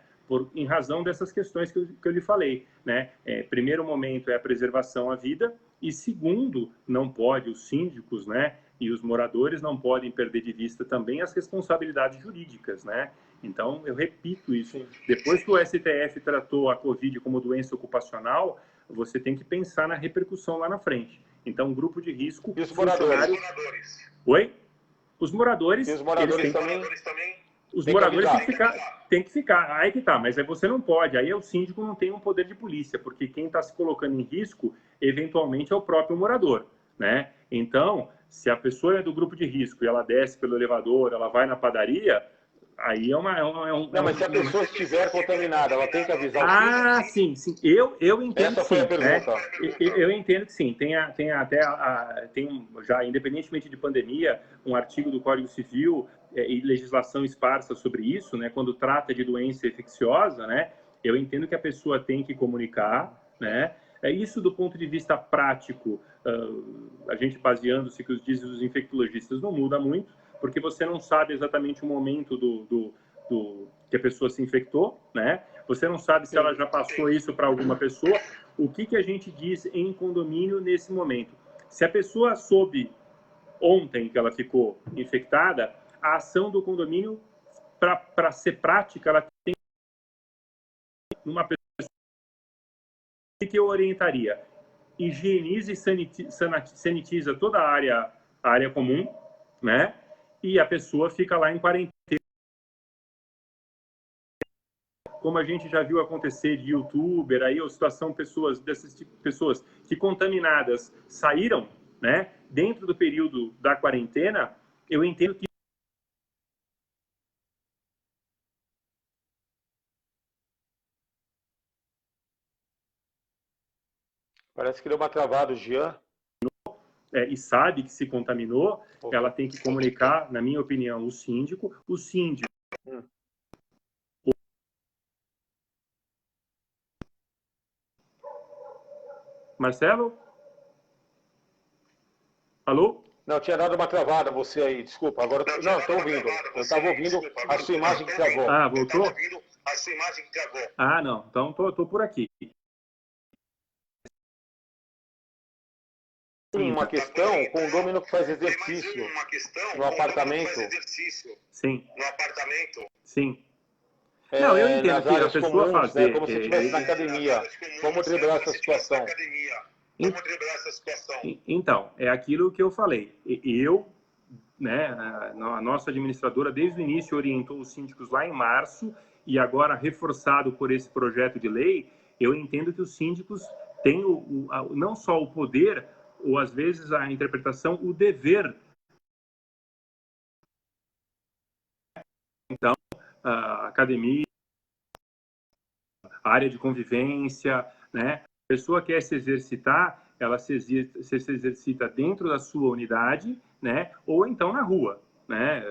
B: Em razão dessas questões que eu lhe falei, né? Primeiro momento é a preservação à vida, e segundo, não pode os síndicos, né? E os moradores não podem perder de vista também as responsabilidades jurídicas, né? Então, eu repito isso. Depois que o STF tratou a Covid como doença ocupacional, você tem que pensar na repercussão lá na frente. Então, grupo de risco...
D: E os moradores?
B: Oi? Os moradores...
D: E os moradores também...
B: Os moradores têm que ficar. Aí que tá, mas aí você não pode. Aí o síndico não tem um poder de polícia, porque quem está se colocando em risco, eventualmente, é o próprio morador, né? Então, se a pessoa é do grupo de risco e ela desce pelo elevador, ela vai na padaria, aí
D: Não, mas se a pessoa estiver contaminada, ela tem que avisar
B: o síndico? Sim. Eu entendo.
D: Essa foi a pergunta.
B: Né? Eu entendo que sim. Tem já, independentemente de pandemia, um artigo do Código Civil e legislação esparsa sobre isso, né? Quando trata de doença infecciosa, né? Eu entendo que a pessoa tem que comunicar, né? Isso do ponto de vista prático, a gente baseando-se que os dizem os infectologistas não muda muito, porque você não sabe exatamente o momento que a pessoa se infectou, né? Você não sabe se ela já passou isso para alguma pessoa. O que a gente diz em condomínio nesse momento? Se a pessoa soube ontem que ela ficou infectada, a ação do condomínio, para ser prática, ela tem uma pessoa que eu orientaria. Higieniza e sanitiza toda a área comum, né? E a pessoa fica lá em quarentena. Como a gente já viu acontecer de youtuber, aí a situação, dessas pessoas que contaminadas saíram, né? Dentro do período da quarentena, eu entendo que
D: Parece que deu uma travada, o Jean.
B: e sabe que se contaminou, ela tem que comunicar, na minha opinião, o síndico. O síndico Marcelo? Alô?
D: Não, tinha dado uma travada você aí, desculpa. Agora não, estou ouvindo. Eu estava ouvindo a sua imagem que travou.
B: Ah, voltou? Ah, não. Então tô por aqui.
D: Tem uma questão, o condomínio que faz exercício no apartamento.
B: Sim. Sim. Não, eu entendo que a pessoa
D: comuns,
B: fazer...
D: né, como se estivesse na academia. Como driblar essa situação?
B: Então, é aquilo que eu falei. Eu, né, a nossa administradora, desde o início, orientou os síndicos lá em março, e agora, reforçado por esse projeto de lei, eu entendo que os síndicos têm não só o poder, ou às vezes a interpretação, o dever. Então, a academia, a área de convivência, né? A pessoa quer se exercitar, ela se exercita dentro da sua unidade, né? Ou então na rua, né?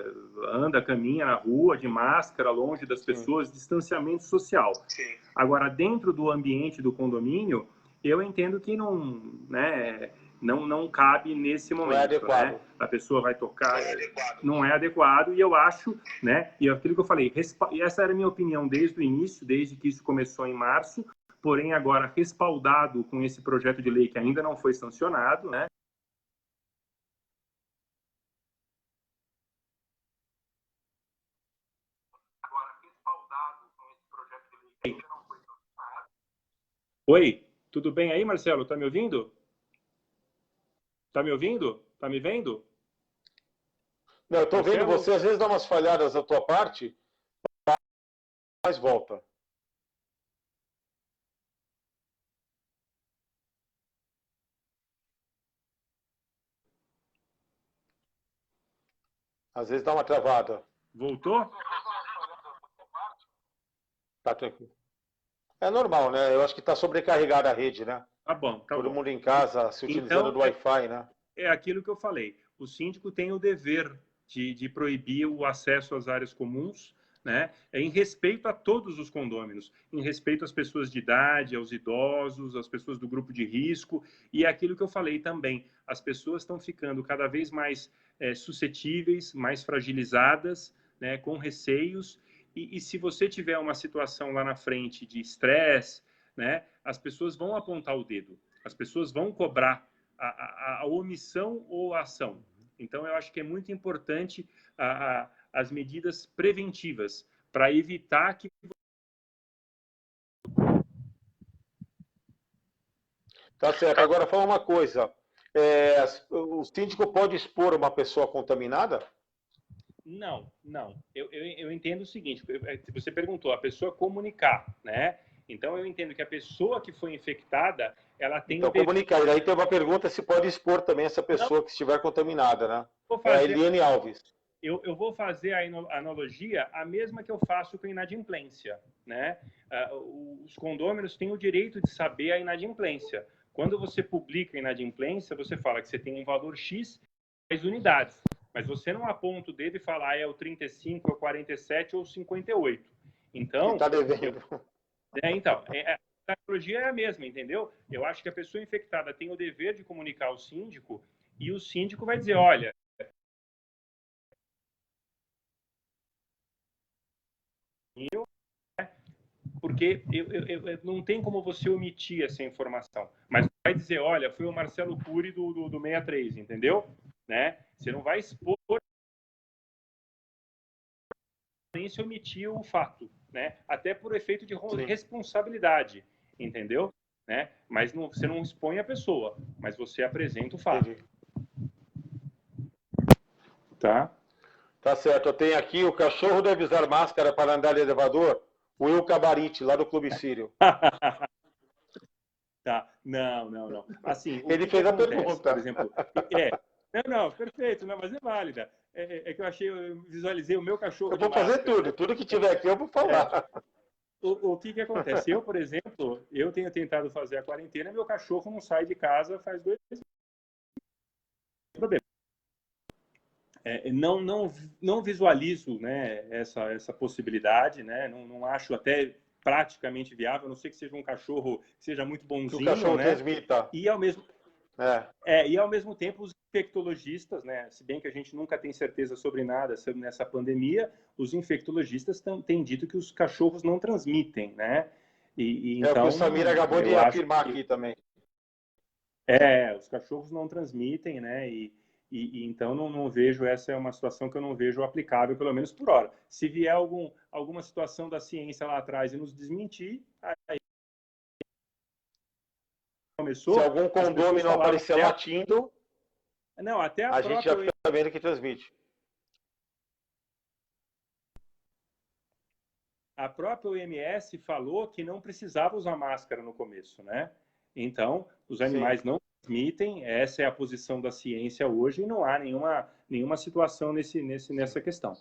B: Anda, caminha na rua, de máscara, longe das pessoas, distanciamento social.
C: Sim.
B: Agora, dentro do ambiente do condomínio, eu entendo que não, né? Não cabe nesse momento. Não é
D: adequado.
B: Né? A pessoa vai tocar, não é adequado, e eu acho, né? E aquilo que eu falei, e essa era a minha opinião desde o início, desde que isso começou em março, porém agora respaldado com esse projeto de lei que ainda não foi sancionado, né? Agora respaldado com esse projeto de lei que ainda não foi sancionado. Oi, tudo bem aí, Marcelo? Tá me ouvindo? Tá me ouvindo? Tá me vendo?
D: Não, eu estou vendo você, às vezes dá umas falhadas da tua parte, mas volta. Às vezes dá uma travada.
B: Voltou?
D: Tá tranquilo. É normal, né? Eu acho que está sobrecarregada a rede, né?
B: Tá bom, tá
D: Todo
B: bom.
D: mundo em casa se utilizando do Wi-Fi, né?
B: É aquilo que eu falei. O síndico tem o dever de proibir o acesso às áreas comuns, né? Em respeito a todos os condôminos, em respeito às pessoas de idade, aos idosos, às pessoas do grupo de risco, e é aquilo que eu falei também. As pessoas estão ficando cada vez mais suscetíveis, mais fragilizadas, né? Com receios, e se você tiver uma situação lá na frente de estresse, né? As pessoas vão apontar o dedo, as pessoas vão cobrar a omissão ou a ação. Então, eu acho que é muito importante as medidas preventivas para evitar que...
D: Tá certo. Agora, fala uma coisa. O síndico pode expor uma pessoa contaminada?
B: Não. Eu entendo o seguinte, você perguntou, a pessoa comunicar, né? Então, eu entendo que a pessoa que foi infectada, ela tem...
D: Então, comunicar. E aí tem uma pergunta se pode expor também essa pessoa que estiver contaminada, né? É a Eliane Alves.
B: Eu vou fazer a analogia, a mesma que eu faço com a inadimplência, né? Os condôminos têm o direito de saber a inadimplência. Quando você publica a inadimplência, você fala que você tem um valor X mais unidades, mas você não aponta o dedo e fala, é o 35, é o 47 ou o 58. Então,
D: tá devendo.
B: Então, a tecnologia é a mesma, entendeu? Eu acho que a pessoa infectada tem o dever de comunicar ao síndico e o síndico vai dizer, olha, porque não tem como você omitir essa informação, mas vai dizer, olha, foi o Marcelo Cury do 63, entendeu? Né? Você não vai expor nem se omitir o fato, né? Até por efeito de responsabilidade, entendeu? Né? Mas não, você não expõe a pessoa, mas você apresenta o fato.
D: Entendi.
B: Tá?
D: Tá certo. Eu tenho aqui o cachorro deve usar máscara para andar de elevador. O Will Cabarite, lá do Clube Sírio.
B: Tá. Não. Assim,
D: ele fez a pergunta.
B: Por exemplo, não, perfeito, não, mas é válida. É que eu visualizei o meu cachorro.
D: Eu vou fazer tudo que tiver aqui eu vou falar.
B: O que acontece? Eu, por exemplo, eu tenho tentado fazer a quarentena, meu cachorro não sai de casa faz 2 meses. Problema. Não visualizo, né, essa possibilidade, né? Não acho até praticamente viável, a não ser que seja um cachorro que seja muito bonzinho,
D: que o cachorro
B: né?
D: transmita.
B: E ao mesmo tempo os infectologistas, né? Se bem que a gente nunca tem certeza sobre nada nessa pandemia, os infectologistas têm dito que os cachorros não transmitem, né?
D: Então, o que o Samir acabou de afirmar aqui também.
B: Os cachorros não transmitem, né? Então não vejo, essa é uma situação que eu não vejo aplicável, pelo menos por hora. Se vier alguma situação da ciência lá atrás e nos desmentir, aí começou.
D: Se algum condômino aparecer latindo,
B: até
D: a gente já fica sabendo que transmite.
B: A própria OMS falou que não precisava usar máscara no começo, né? Então, os animais não transmitem, essa é a posição da ciência hoje e não há nenhuma situação nessa questão.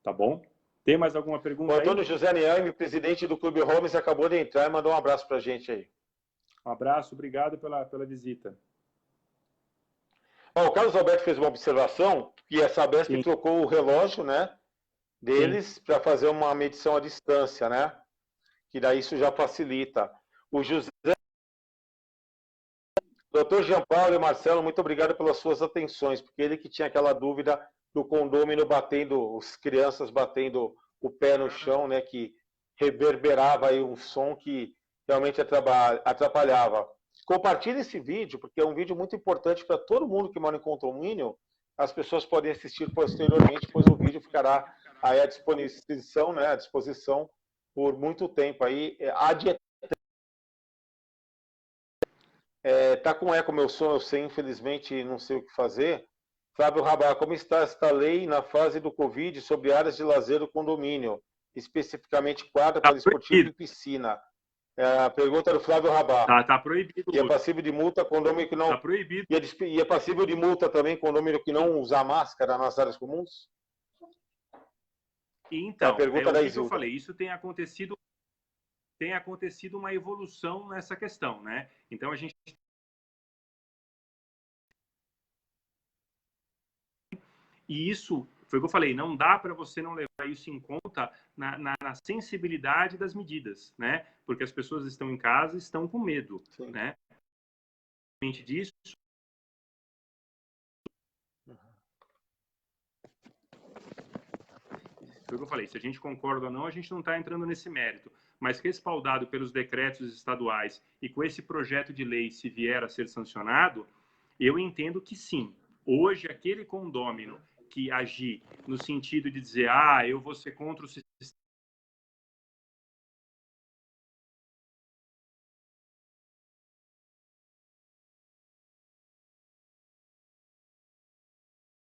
B: Tá bom? Tem mais alguma pergunta aí?
D: O Antônio José Niame, presidente do Clube Holmes, acabou de entrar e mandou um abraço pra gente aí.
B: Um abraço, obrigado pela visita.
D: O Carlos Alberto fez uma observação que a Sabesp trocou o relógio, né, deles para fazer uma medição à distância, né? Que daí isso já facilita. O José, Dr. Jean Paulo e Marcelo, muito obrigado pelas suas atenções, porque ele que tinha aquela dúvida do condômino batendo, as crianças batendo o pé no chão, né, que reverberava aí um som que realmente atrapalhava. Compartilhe esse vídeo, porque é um vídeo muito importante para todo mundo que mora em condomínio. As pessoas podem assistir posteriormente, pois o vídeo ficará aí à disposição, né, à disposição por muito tempo. Aí, tá com eco meu som, eu sei, infelizmente não sei o que fazer. Flávio Rabá, como está esta lei na fase do Covid sobre áreas de lazer do condomínio, especificamente quadra para esportivo e piscina? A pergunta do Flávio Rabá.
B: Tá proibido.
D: E é passível de multa condomínio que não...
B: Tá proibido.
D: E é passível de multa também condomínio que não usar máscara nas áreas comuns?
B: Então,
D: a pergunta da
B: que eu falei, isso tem acontecido uma evolução nessa questão, né? Então a gente e isso foi o que eu falei, não dá para você não levar isso em conta na sensibilidade das medidas, né? Porque as pessoas estão em casa, estão com medo, né? Disso. Foi o que eu falei, se a gente concorda ou não, a gente não está entrando nesse mérito. Mas respaldado pelos decretos estaduais e com esse projeto de lei, se vier a ser sancionado, eu entendo que sim. Hoje, aquele condômino que agir no sentido de dizer, eu vou ser contra o sistema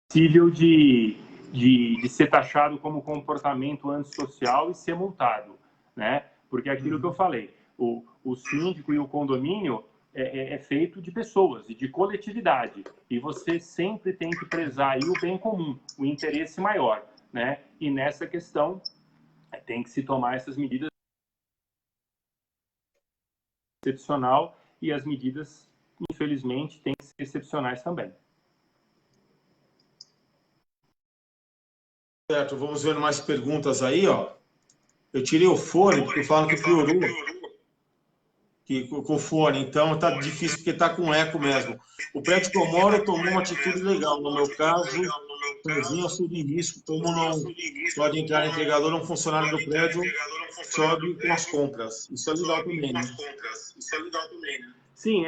B: possível de ser taxado como comportamento antissocial e ser multado, né? Porque é aquilo que eu falei, o síndico e o condomínio é feito de pessoas e de coletividade, e você sempre tem que prezar aí o bem comum, o interesse maior, né? E nessa questão tem que se tomar essas medidas excepcional e as medidas, infelizmente, têm que ser excepcionais também.
A: Certo, vamos ver mais perguntas aí, ó.
C: Eu tirei o fone, porque falam que piorou com o fone, então tá difícil, porque tá com eco mesmo. O prédio que eu moro tomou uma atitude legal. No meu caso, sozinho eu sou de risco, como não pode entrar entregador, um funcionário do prédio sobe com as compras. Isso é legal também, né?
B: Sim,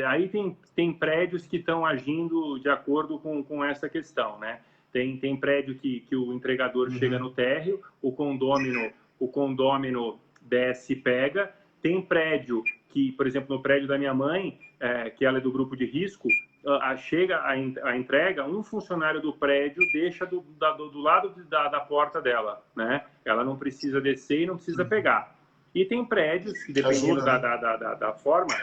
B: aí tem prédios que estão agindo de acordo com essa questão, né? Tem prédio que o entregador chega no térreo, o condômino desce e pega. Tem prédio que, por exemplo, no prédio da minha mãe, que ela é do grupo de risco, chega a entrega, um funcionário do prédio deixa do lado da porta dela, né? Ela não precisa descer e não precisa pegar. E tem prédios que, dependendo da forma,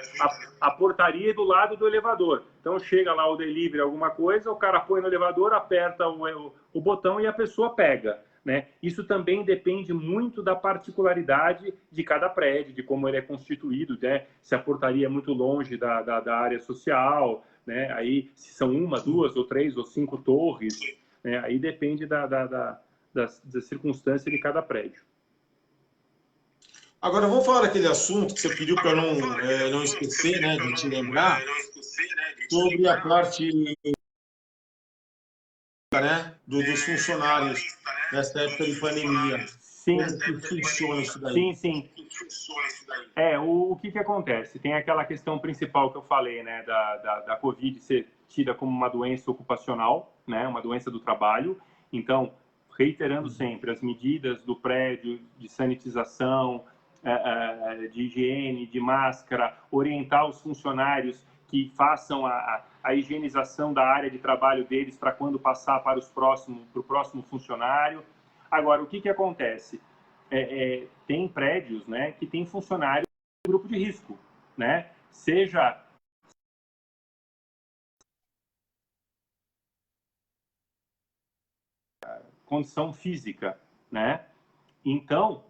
B: a portaria é do lado do elevador. Então, chega lá o delivery, alguma coisa, o cara põe no elevador, aperta o botão e a pessoa pega, né? Isso também depende muito da particularidade de cada prédio, de como ele é constituído, né? Se a portaria é muito longe da área social, né? Aí, se são 1, 2 ou 3 ou 5 torres, né? Aí depende da circunstância de cada prédio.
C: Agora, vamos falar daquele assunto que você pediu para não esquecer, né, de te lembrar, sobre a parte, né, dos funcionários nessa época de pandemia.
B: Sim.
C: Como que funciona isso daí?
B: Sim. O que acontece? Tem aquela questão principal que eu falei, né, da Covid ser tida como uma doença ocupacional, né, uma doença do trabalho. Então, reiterando sempre, as medidas do prédio de sanitização, de higiene, de máscara, orientar os funcionários que façam a higienização da área de trabalho deles para quando passar para o próximo funcionário. Agora, o que acontece? Tem prédios, né, que tem funcionários do grupo de risco, né? Seja condição física, né? Então,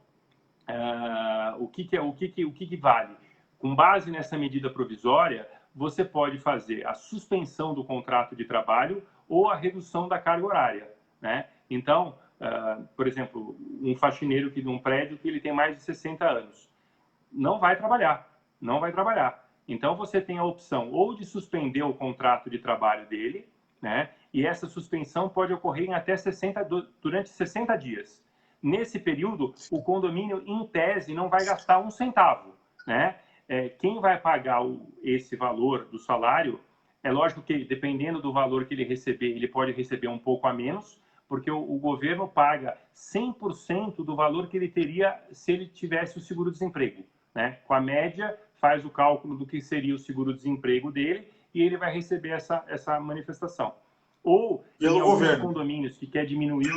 B: o que vale? Com base nessa medida provisória, você pode fazer a suspensão do contrato de trabalho ou a redução da carga horária, né? Então, por exemplo, um faxineiro de um prédio que ele tem mais de 60 anos, não vai trabalhar. Então, você tem a opção ou de suspender o contrato de trabalho dele, né? E essa suspensão pode ocorrer em até durante 60 dias. Nesse período, o condomínio, em tese, não vai gastar um centavo, né? Quem vai pagar esse valor do salário, é lógico que, dependendo do valor que ele receber, ele pode receber um pouco a menos, porque o governo paga 100% do valor que ele teria se ele tivesse o seguro-desemprego, né? Com a média, faz o cálculo do que seria o seguro-desemprego dele e ele vai receber essa manifestação. Ou
C: pelo
B: em alguns
C: governo.
B: Condomínios que quer diminuir...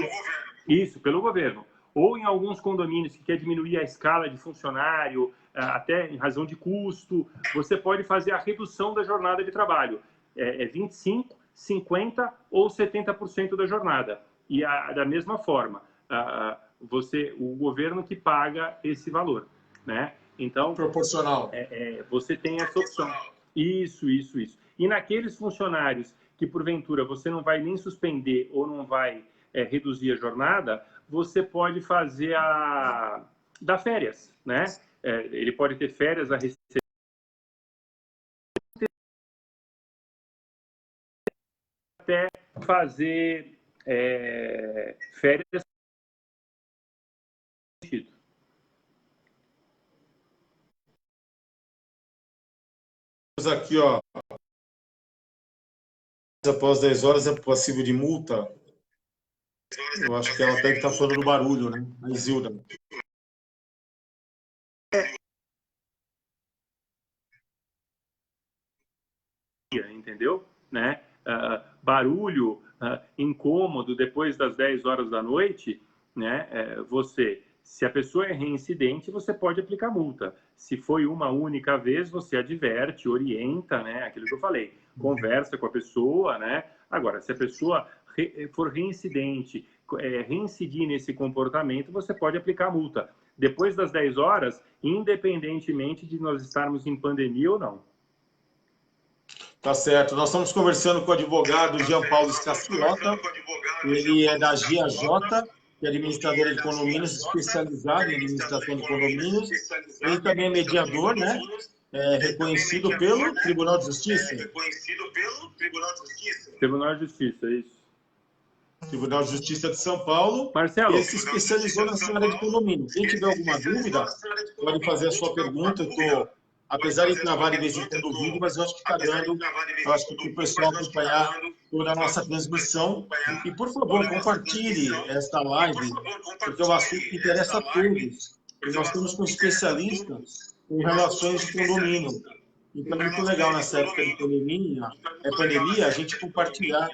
B: Isso, pelo governo. Ou em alguns condomínios que quer diminuir a escala de funcionário, até em razão de custo, você pode fazer a redução da jornada de trabalho. 25%, 50% ou 70% da jornada. E da mesma forma, o governo que paga esse valor, né? Então,
C: proporcional.
B: Você tem essa opção. Isso. E naqueles funcionários que, porventura, você não vai nem suspender ou não vai reduzir a jornada, você pode fazer dar férias, né? Ele pode ter férias a receber até fazer férias.
C: Aqui, ó. Após 10 horas é passivo de multa. Eu acho que ela deve estar falando do barulho, né? A Isilda.
B: Entendeu? Né? Barulho, incômodo depois das 10 horas da noite, né? Se a pessoa é reincidente, você pode aplicar multa. Se foi uma única vez, você adverte, orienta, né? Aquilo que eu falei, conversa com a pessoa, né? Agora, se a pessoa for reincidente, reincidir nesse comportamento, você pode aplicar multa. Depois das 10 horas, independentemente de nós estarmos em pandemia ou não.
C: Tá certo. Nós estamos conversando com o advogado Jean Paulo Scafiota. Ele é da GAJ que é administradora de condomínios, especializada em administração de condomínios. Ele também é mediador, né? Reconhecido pelo Tribunal de Justiça.
B: Tribunal de Justiça, isso.
C: Tribunal de Justiça de São Paulo.
B: Marcelo.
C: Ele se especializou nessa área de condomínio. Quem tiver alguma dúvida, pode fazer a sua pergunta. Eu tô, apesar de travar de vez em quando o vídeo, mas eu acho que está dando, eu acho que o pessoal acompanhar toda a nossa transmissão. E, por favor, compartilhe esta live, porque é um assunto que interessa a todos. E nós estamos com especialistas em relações de condomínio. Então, é muito legal nessa época de pandemia, a gente compartilhar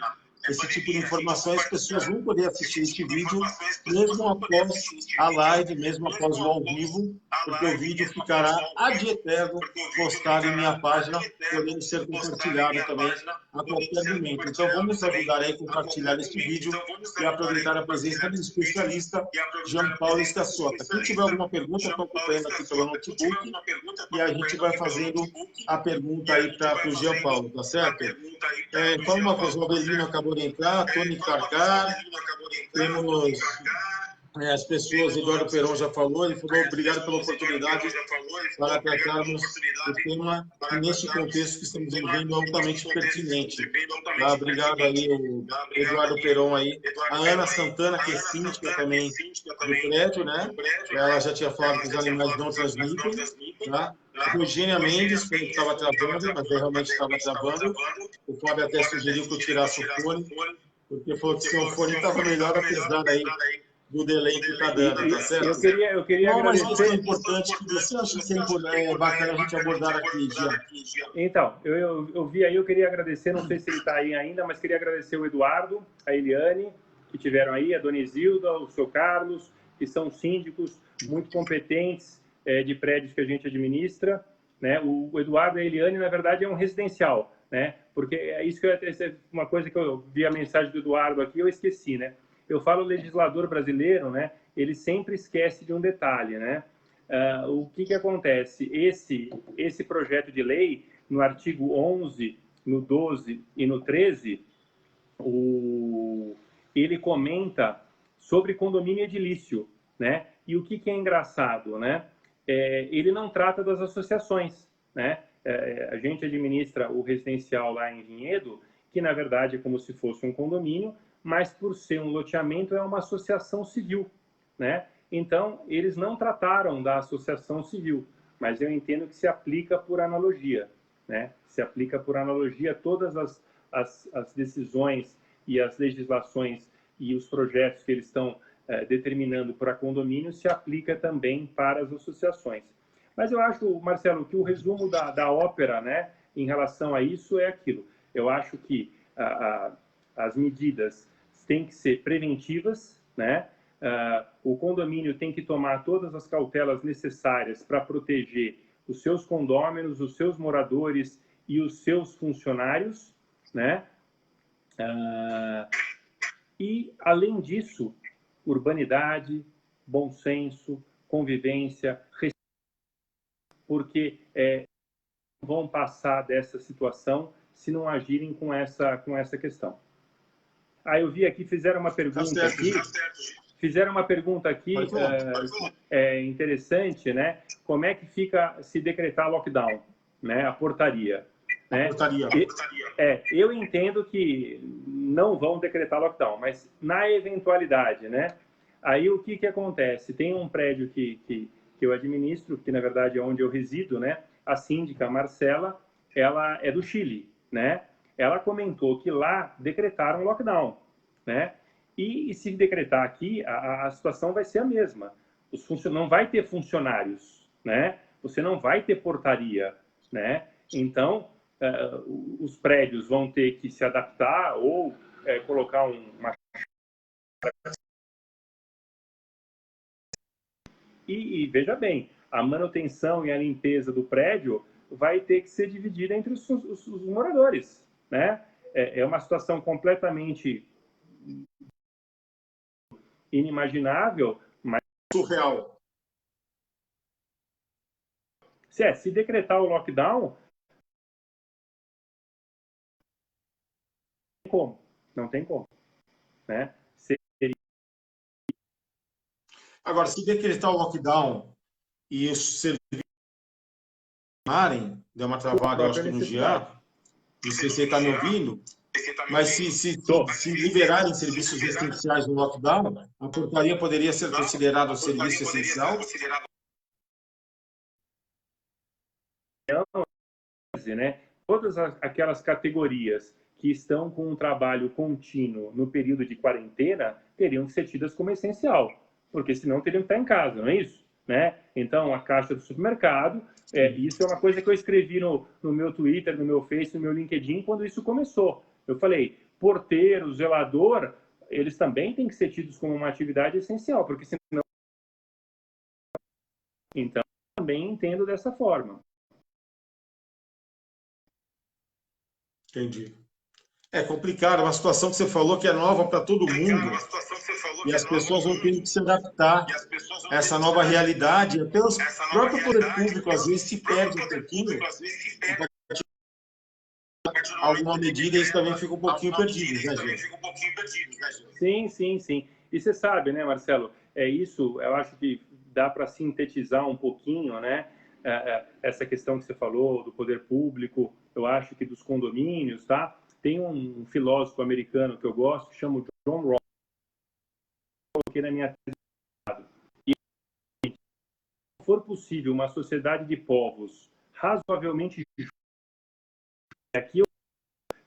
C: esse tipo de informação. As pessoas vão poder assistir este vídeo mesmo após a live, mesmo após o ao vivo, porque o vídeo ficará ad eterno postado em minha página, podendo ser compartilhado também a qualquer momento. Então, vamos ajudar aí a compartilhar este vídeo e aproveitar a presença do especialista Jean Paulo Escassota. Quem tiver alguma pergunta, estou acompanhando aqui pelo notebook e a gente vai fazendo a pergunta aí para o Jean Paulo, tá certo? Fala uma coisa, o Avelino acabou de entrar, Tony Carcar, temos as pessoas, Eduardo Peron já falou, ele falou obrigado pela oportunidade para tratarmos o tema que neste contexto que estamos vivendo é altamente pertinente. Tá? Obrigado aí, o Eduardo Peron aí. A Ana Santana, que é síndica também do prédio, né? Ela já tinha falado que os animais não transmitem, tá? Eugênia Mendes, falou que estava travando, mas realmente estava travando. O Fábio até sugeriu que eu tirasse o fone, porque falou que seu fone estava melhor, apesar aí do delay que está dando, tá certo?
B: Eu queria agradecer...
C: Uma questão importante que você acha que é bacana a gente abordar aqui, Jean?
B: Então, eu vi aí, eu queria agradecer, não sei se ele está aí ainda, mas queria agradecer o Eduardo, a Eliane, que tiveram aí, a Dona Isilda, o seu Carlos, que são síndicos muito competentes de prédios que a gente administra, né? O Eduardo e a Eliane, na verdade, é um residencial, né? Porque é isso que uma coisa que eu vi a mensagem do Eduardo aqui, eu esqueci, né? Eu falo, o legislador brasileiro, né? Ele sempre esquece de um detalhe, né? O que acontece? Esse projeto de lei, no artigo 11, no 12 e no 13, ele comenta sobre condomínio edilício, né? E o que é engraçado, né? Ele não trata das associações, né? A gente administra o residencial lá em Vinhedo, que na verdade é como se fosse um condomínio, mas por ser um loteamento é uma associação civil, né? Então, eles não trataram da associação civil, mas eu entendo que se aplica por analogia, né? Se aplica por analogia todas as decisões e as legislações e os projetos que eles estão determinando para condomínio se aplica também para as associações. Mas eu acho, Marcelo, que o resumo da ópera, né, em relação a isso é aquilo. Eu acho que as medidas têm que ser preventivas, né? O condomínio tem que tomar todas as cautelas necessárias para proteger os seus condôminos, os seus moradores e os seus funcionários, né? E, além disso, urbanidade, bom senso, convivência, porque vão passar dessa situação se não agirem com essa questão. Eu vi aqui, fizeram uma pergunta aqui, interessante, né? Como é que fica se decretar lockdown, né? A portaria. Né? Eu entendo que não vão decretar lockdown, mas na eventualidade, né? Aí o que acontece? Tem um prédio que eu administro, que na verdade é onde eu resido, né? A síndica Marcela, ela é do Chile, né? Ela comentou que lá decretaram lockdown, né? E se decretar aqui, a situação vai ser a mesma. Não vai ter funcionários, né? Você não vai ter portaria, né? Então, os prédios vão ter que se adaptar ou colocar uma... E veja bem, a manutenção e a limpeza do prédio vai ter que ser dividida entre os moradores, né? É uma situação completamente inimaginável, mas
C: surreal.
B: Se decretar o lockdown, não tem como, né?
C: Agora, se decretar o lockdown e os serviços deu uma travada, eu acho que no Jean, não sei se você está me ouvindo, mas se liberarem serviços essenciais no lockdown, a portaria poderia ser considerada um serviço essencial?
B: Né? Todas aquelas categorias que estão com um trabalho contínuo no período de quarentena teriam que ser tidas como essencial, porque senão teriam que estar em casa, não é isso? Né? Então, a caixa do supermercado, isso é uma coisa que eu escrevi no meu Twitter, no meu Face, no meu LinkedIn, quando isso começou. Eu falei, porteiro, zelador, eles também têm que ser tidos como uma atividade essencial, porque senão... Então, também entendo dessa forma.
C: Entendi. É complicado, uma situação que você falou que é nova para todo mundo, e as pessoas vão ter que se adaptar a essa nova realidade. Até o próprio poder público, às vezes, se perde um pouquinho, alguma medida, eles também ficam um pouquinho perdidos, né, gente?
B: Sim, sim, sim. E você sabe, né, Marcelo, isso, eu acho que dá para sintetizar um pouquinho, né, essa questão que você falou do poder público, eu acho que dos condomínios, tá? Tem um filósofo americano que eu gosto, que chama John Rawls, coloquei na minha tese. E se for possível uma sociedade de povos razoavelmente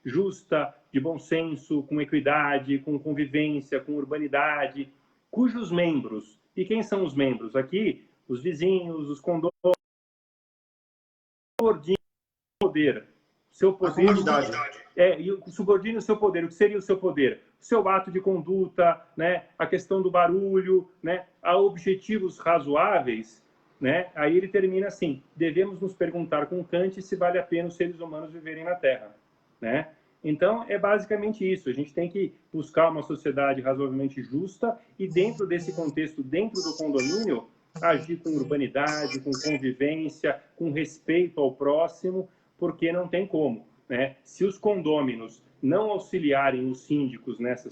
B: justa, de bom senso, com equidade, com convivência, com urbanidade, cujos membros, e quem são os membros? Aqui, os vizinhos, os condôminos, subordina o poder. Seu poder. E subordina o seu poder. O que seria o seu poder? O seu ato de conduta, né? A questão do barulho, né? A objetivos razoáveis, né? Aí ele termina assim: devemos nos perguntar com Kant se vale a pena os seres humanos viverem na Terra, né? Então, é basicamente isso. A gente tem que buscar uma sociedade razoavelmente justa e, dentro desse contexto, dentro do condomínio, agir com urbanidade, com convivência, com respeito ao próximo, porque não tem como, né? Se os condôminos não auxiliarem os síndicos nessa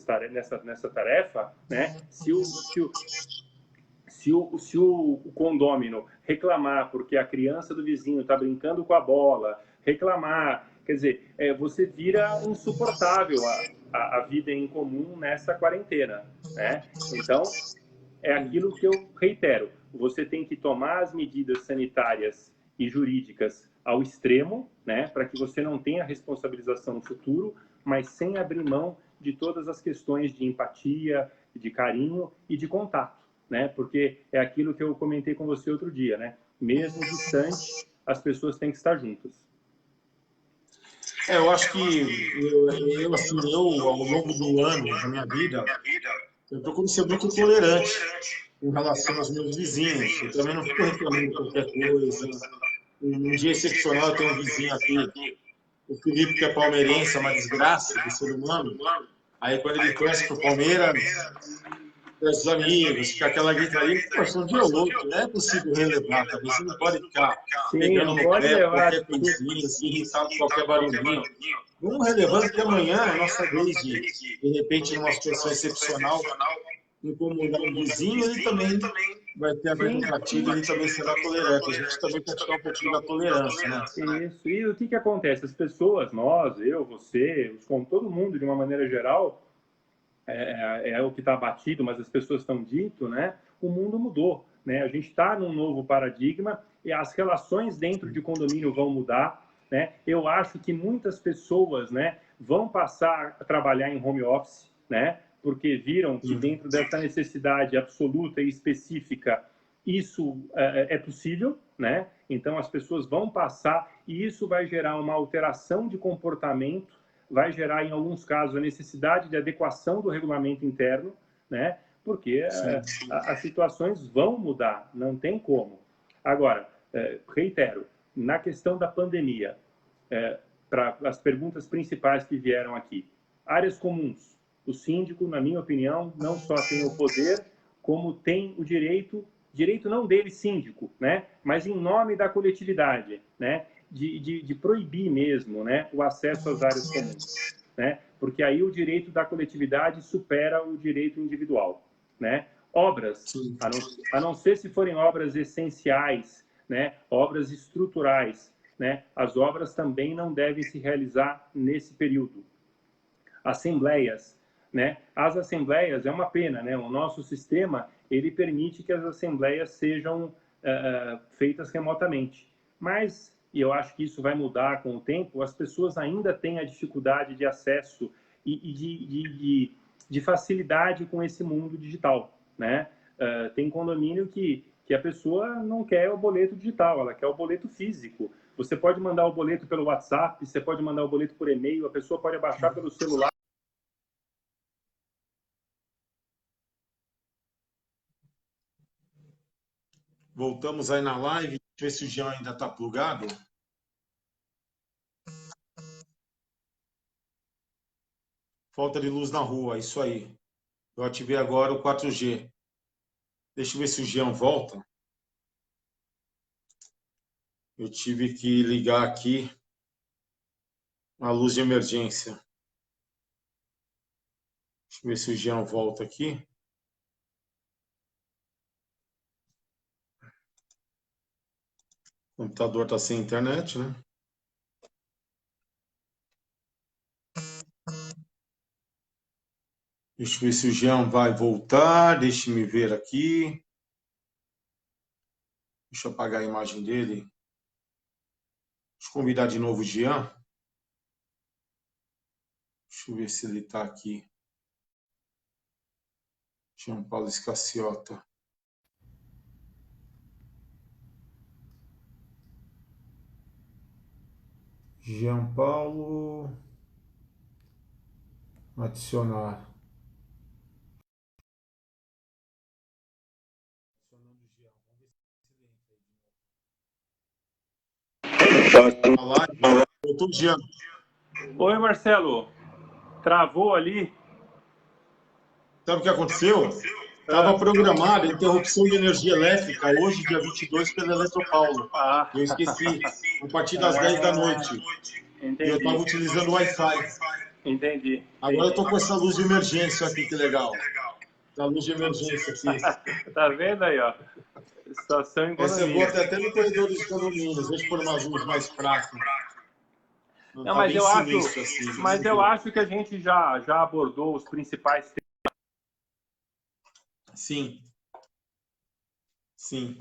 B: tarefa, né? Se o condômino reclamar porque a criança do vizinho está brincando com a bola, reclamar, quer dizer, você vira insuportável a vida em comum nessa quarentena, né? Então, é aquilo que eu reitero, você tem que tomar as medidas sanitárias e jurídicas ao extremo, né, para que você não tenha responsabilização no futuro, mas sem abrir mão de todas as questões de empatia, de carinho e de contato, né? Porque é aquilo que eu comentei com você outro dia, né? Mesmo distante, as pessoas têm que estar juntas.
C: Eu acho que eu ao longo do ano da minha vida, eu procuro ser muito tolerante em relação aos meus vizinhos. Eu também não fico reclamando de qualquer coisa. Um dia excepcional, eu tenho um vizinho aqui, o Felipe, que é palmeirense, é uma desgraça de ser humano. Aí, quando ele torce pro Palmeiras, os amigos, fica aquela gritaria, poxa, um dia ou outro, não é possível relevar, tá? Você não pode ficar pegando no pé, qualquer coisinha, se irritar com qualquer barulhinho. Vamos relevando que amanhã é a nossa vez de repente, numa situação excepcional, incomodar um vizinho, ele também vai ter a mesma partida, ele também será tolerante. A gente também tem que ficar um pouquinho da tolerância, né?
B: Isso. E o que acontece? As pessoas, nós, eu, você, todo mundo, de uma maneira geral, é o que está batido, mas as pessoas estão dito, né? O mundo mudou, né? A gente está num novo paradigma e as relações dentro de condomínio vão mudar, né? Eu acho que muitas pessoas, né, vão passar a trabalhar em home office, né? Porque viram que dentro dessa necessidade absoluta e específica isso é possível, né? Então as pessoas vão passar e isso vai gerar uma alteração de comportamento, vai gerar, em alguns casos, a necessidade de adequação do regulamento interno, né? Porque as situações vão mudar, não tem como. Agora, reitero, na questão da pandemia, para as perguntas principais que vieram aqui, áreas comuns, o síndico, na minha opinião, não só tem o poder, como tem o direito não dele, síndico, né? Mas em nome da coletividade, né? De proibir mesmo, né, o acesso às áreas comuns, né? Porque aí o direito da coletividade supera o direito individual, né? Obras,
C: Sim.
B: a não ser se forem obras essenciais, né? Obras estruturais, né? As obras também não devem se realizar nesse período. Assembleias, né? As assembleias é uma pena, né? O nosso sistema ele permite que as assembleias sejam feitas remotamente, mas e eu acho que isso vai mudar com o tempo. As pessoas ainda têm a dificuldade de acesso e de facilidade com esse mundo digital, né? Tem condomínio que a pessoa não quer o boleto digital, ela quer o boleto físico. Você pode mandar o boleto pelo WhatsApp, você pode mandar o boleto por e-mail, a pessoa pode baixar pelo celular.
A: Voltamos aí na live. Deixa eu ver se o Jean ainda está plugado. Falta de luz na rua, isso aí. Eu ativei agora o 4G. Deixa eu ver se o Jean volta. Eu tive que ligar aqui a luz de emergência. Deixa eu ver se o Jean volta aqui. O computador está sem internet, né? Deixa eu ver se o Jean vai voltar. Deixa-me ver aqui. Deixa eu apagar a imagem dele. Deixa eu convidar de novo o Jean. Deixa eu ver se ele está aqui. Jean Paulo Escaciota. Jean Paulo. Adicionar. Voltou o Jean.
B: Oi, Marcelo. Travou ali?
A: Sabe o que aconteceu? Estava programada interrupção de energia elétrica hoje, dia 22, pela Eletropaulo. Eu esqueci, a partir das 10 da noite.
B: Entendi.
A: E eu estava utilizando o Wi-Fi.
B: Entendi.
A: Agora eu estou com essa luz de emergência aqui, que legal. A luz de emergência aqui.
B: Tá vendo aí, ó? Situação em
A: Essa eu
B: condomínio.
A: vou até no corredor dos condomínios. Deixa eu pôr umas luzes mais fracas.
B: Não,
A: tá
B: mas
A: bem sinistro, assim,
B: mas eu acho que a gente já abordou os principais temas.
A: Sim. Sim.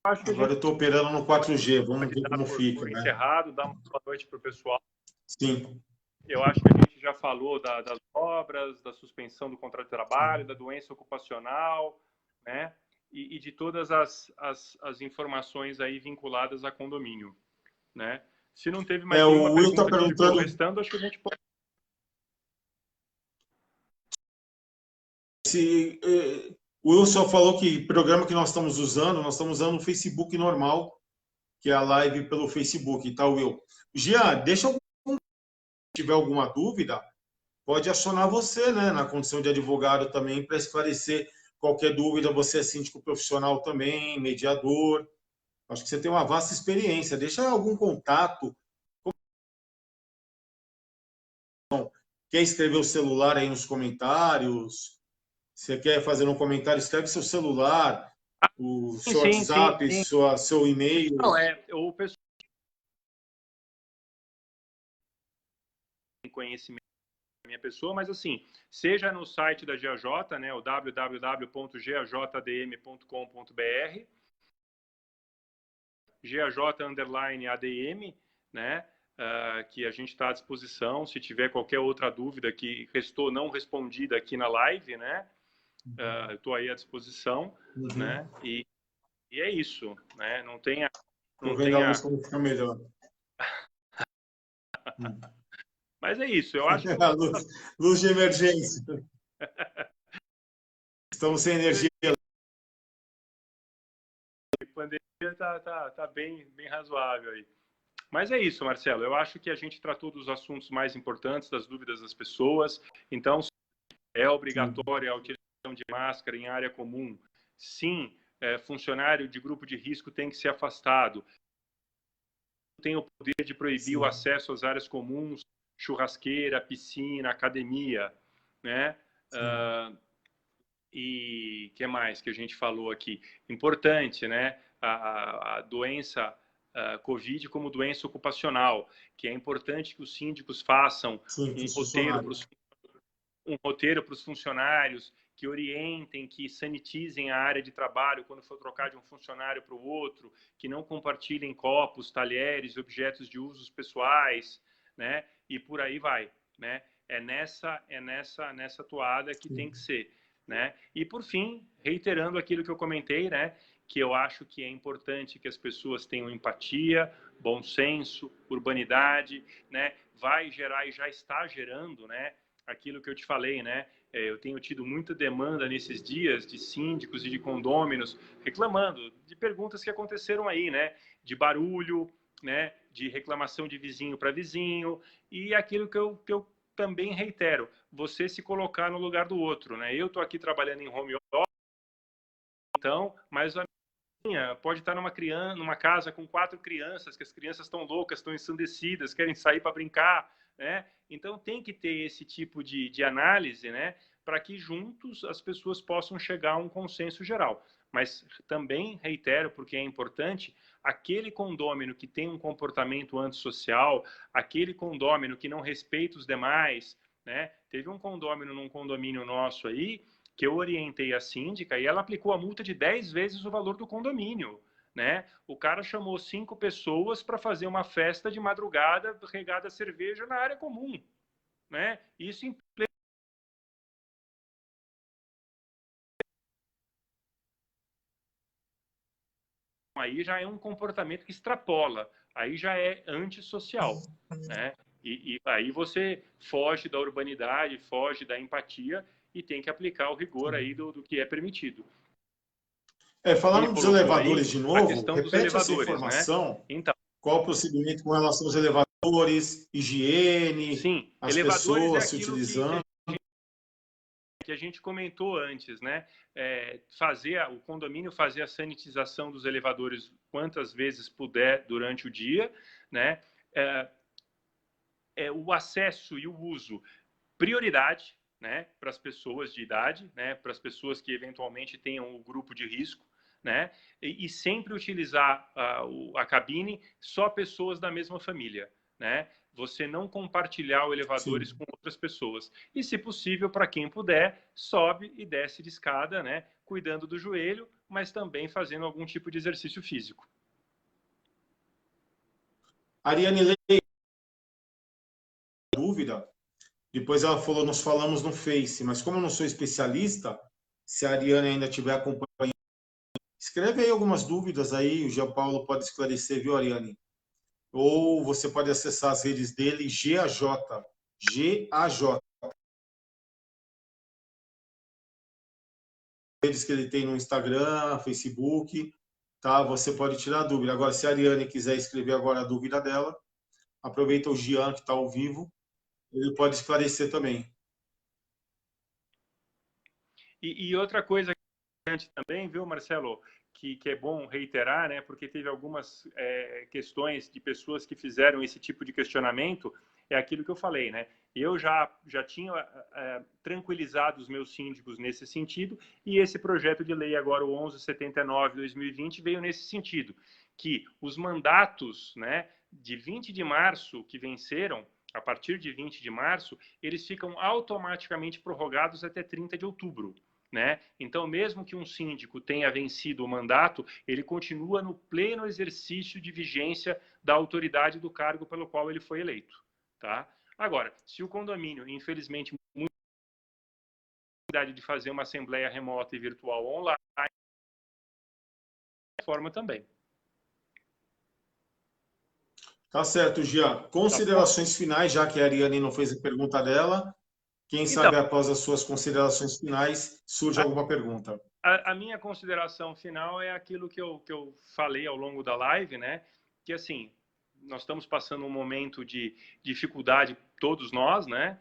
B: Acho que
A: Agora eu estou operando no 4G. Vamos ver como fica, né?
B: Encerrado, dá uma boa noite para o pessoal.
A: Sim.
B: Eu acho que a gente já falou das obras, da suspensão do contrato de trabalho, da doença ocupacional, né? E de todas as informações aí vinculadas a condomínio, né? Se não teve mais nenhuma
A: o Will tá
B: pergunta que ficou
A: perguntando...
B: restando, acho que a gente pode...
A: O Wilson falou que programa que nós estamos usando o Facebook normal, que é a live pelo Facebook, tá, Will? Jean, deixa eu... Se tiver alguma dúvida, pode acionar você, né, na condição de advogado também, para esclarecer qualquer dúvida. Você é síndico profissional também, mediador. Acho que você tem uma vasta experiência. Deixa algum contato. Quer escrever o celular aí nos comentários? Você quer fazer um comentário? Escreve seu celular, o seu WhatsApp, seu e-mail.
B: Não, o pessoal tem conhecimento da minha pessoa, mas assim, seja no site da GAJ, né, o www.gajdm.com.br, GAJ_ADM, né, que a gente está à disposição. Se tiver qualquer outra dúvida que restou não respondida aqui na live, né, eu estou aí à disposição, né, e é isso, né, não tenha...
A: Estou vendo a luz como fica melhor.
B: Mas é isso, eu acho que...
A: luz de emergência. Estamos sem energia.
B: A pandemia tá bem razoável aí. Mas é isso, Marcelo. Eu acho que a gente tratou dos assuntos mais importantes, das dúvidas das pessoas. Então, é obrigatória a utilização de máscara em área comum. Sim, funcionário de grupo de risco tem que ser afastado. Tem o poder de proibir o acesso às áreas comuns, churrasqueira, piscina, academia, né? E que mais que a gente falou aqui? Importante, né? A doença Covid como doença ocupacional, que é importante que os síndicos façam um roteiro para os funcionários, que orientem, que sanitizem a área de trabalho quando for trocar de um funcionário para o outro, que não compartilhem copos, talheres, objetos de usos pessoais, né? E por aí vai, né? É nessa toada que tem que ser, né? E por fim, reiterando aquilo que eu comentei, né? Que eu acho que é importante que as pessoas tenham empatia, bom senso, urbanidade, né? Vai gerar e já está gerando, né? Aquilo que eu te falei, né? Eu tenho tido muita demanda nesses dias de síndicos e de condôminos reclamando de perguntas que aconteceram aí, né? De barulho, né? De reclamação de vizinho para vizinho e aquilo que eu também reitero, você se colocar no lugar do outro, né? Eu estou aqui trabalhando em home office, então, mas a minha pode estar numa casa com 4 crianças, que as crianças estão loucas, estão ensandecidas, querem sair para brincar, né? Então tem que ter esse tipo de análise, né? Para que juntos as pessoas possam chegar a um consenso geral. Mas também reitero, porque é importante, aquele condômino que tem um comportamento antissocial, aquele condômino que não respeita os demais, né? Teve um condômino num condomínio nosso aí, que eu orientei a síndica e ela aplicou a multa de 10 vezes o valor do condomínio, né? O cara chamou 5 pessoas para fazer uma festa de madrugada regada a cerveja na área comum, né? Isso em aí já é um comportamento que extrapola, aí já é antissocial, né? E aí você foge da urbanidade, foge da empatia e tem que aplicar o rigor aí do que é permitido.
C: Falando dos elevadores
B: aí,
C: de novo,
B: repete essa informação.
C: Né? Então, qual o procedimento com relação aos elevadores, higiene,
B: sim,
C: as pessoas se utilizando?
B: Que a gente comentou antes, né? O condomínio fazer a sanitização dos elevadores quantas vezes puder durante o dia, né? O acesso e o uso, prioridade, né? Para as pessoas de idade, né? Para as pessoas que eventualmente tenham o grupo de risco, né? E sempre utilizar a cabine só pessoas da mesma família, né? Você não compartilhar o elevadores Sim. com outras pessoas. E, se possível, para quem puder, sobe e desce de escada, né? Cuidando do joelho, mas também fazendo algum tipo de exercício físico.
C: Ariane Leite, dúvida. Depois ela falou, nós falamos no Face, mas como eu não sou especialista, se a Ariane ainda estiver acompanhando, escreve aí algumas dúvidas aí, o Jean Paulo pode esclarecer, viu, Ariane? Ou você pode acessar as redes dele, GAJ. Redes que ele tem no Instagram, Facebook, tá? Você pode tirar a dúvida. Agora, se a Ariane quiser escrever agora a dúvida dela, aproveita o Jean, que está ao vivo, ele pode esclarecer também.
B: E outra coisa também, viu, Marcelo, que é bom reiterar, né, porque teve algumas questões de pessoas que fizeram esse tipo de questionamento, é aquilo que eu falei, né? Eu já tinha tranquilizado os meus síndicos nesse sentido, e esse projeto de lei agora, o 1179/2020, veio nesse sentido, que os mandatos, né, de 20 de março que venceram, a partir de 20 de março, eles ficam automaticamente prorrogados até 30 de outubro. Né? Então, mesmo que um síndico tenha vencido o mandato, ele continua no pleno exercício de vigência da autoridade do cargo pelo qual ele foi eleito. Tá? Agora, se o condomínio, infelizmente, muito possibilidade de fazer uma assembleia remota e virtual online, forma também.
C: Tá certo, Jean. Considerações finais, já que a Ariane não fez a pergunta dela. Quem sabe após as suas considerações finais surge alguma pergunta.
B: A minha consideração final é aquilo que eu falei ao longo da live, né? Que assim, nós estamos passando um momento de dificuldade, todos nós, né?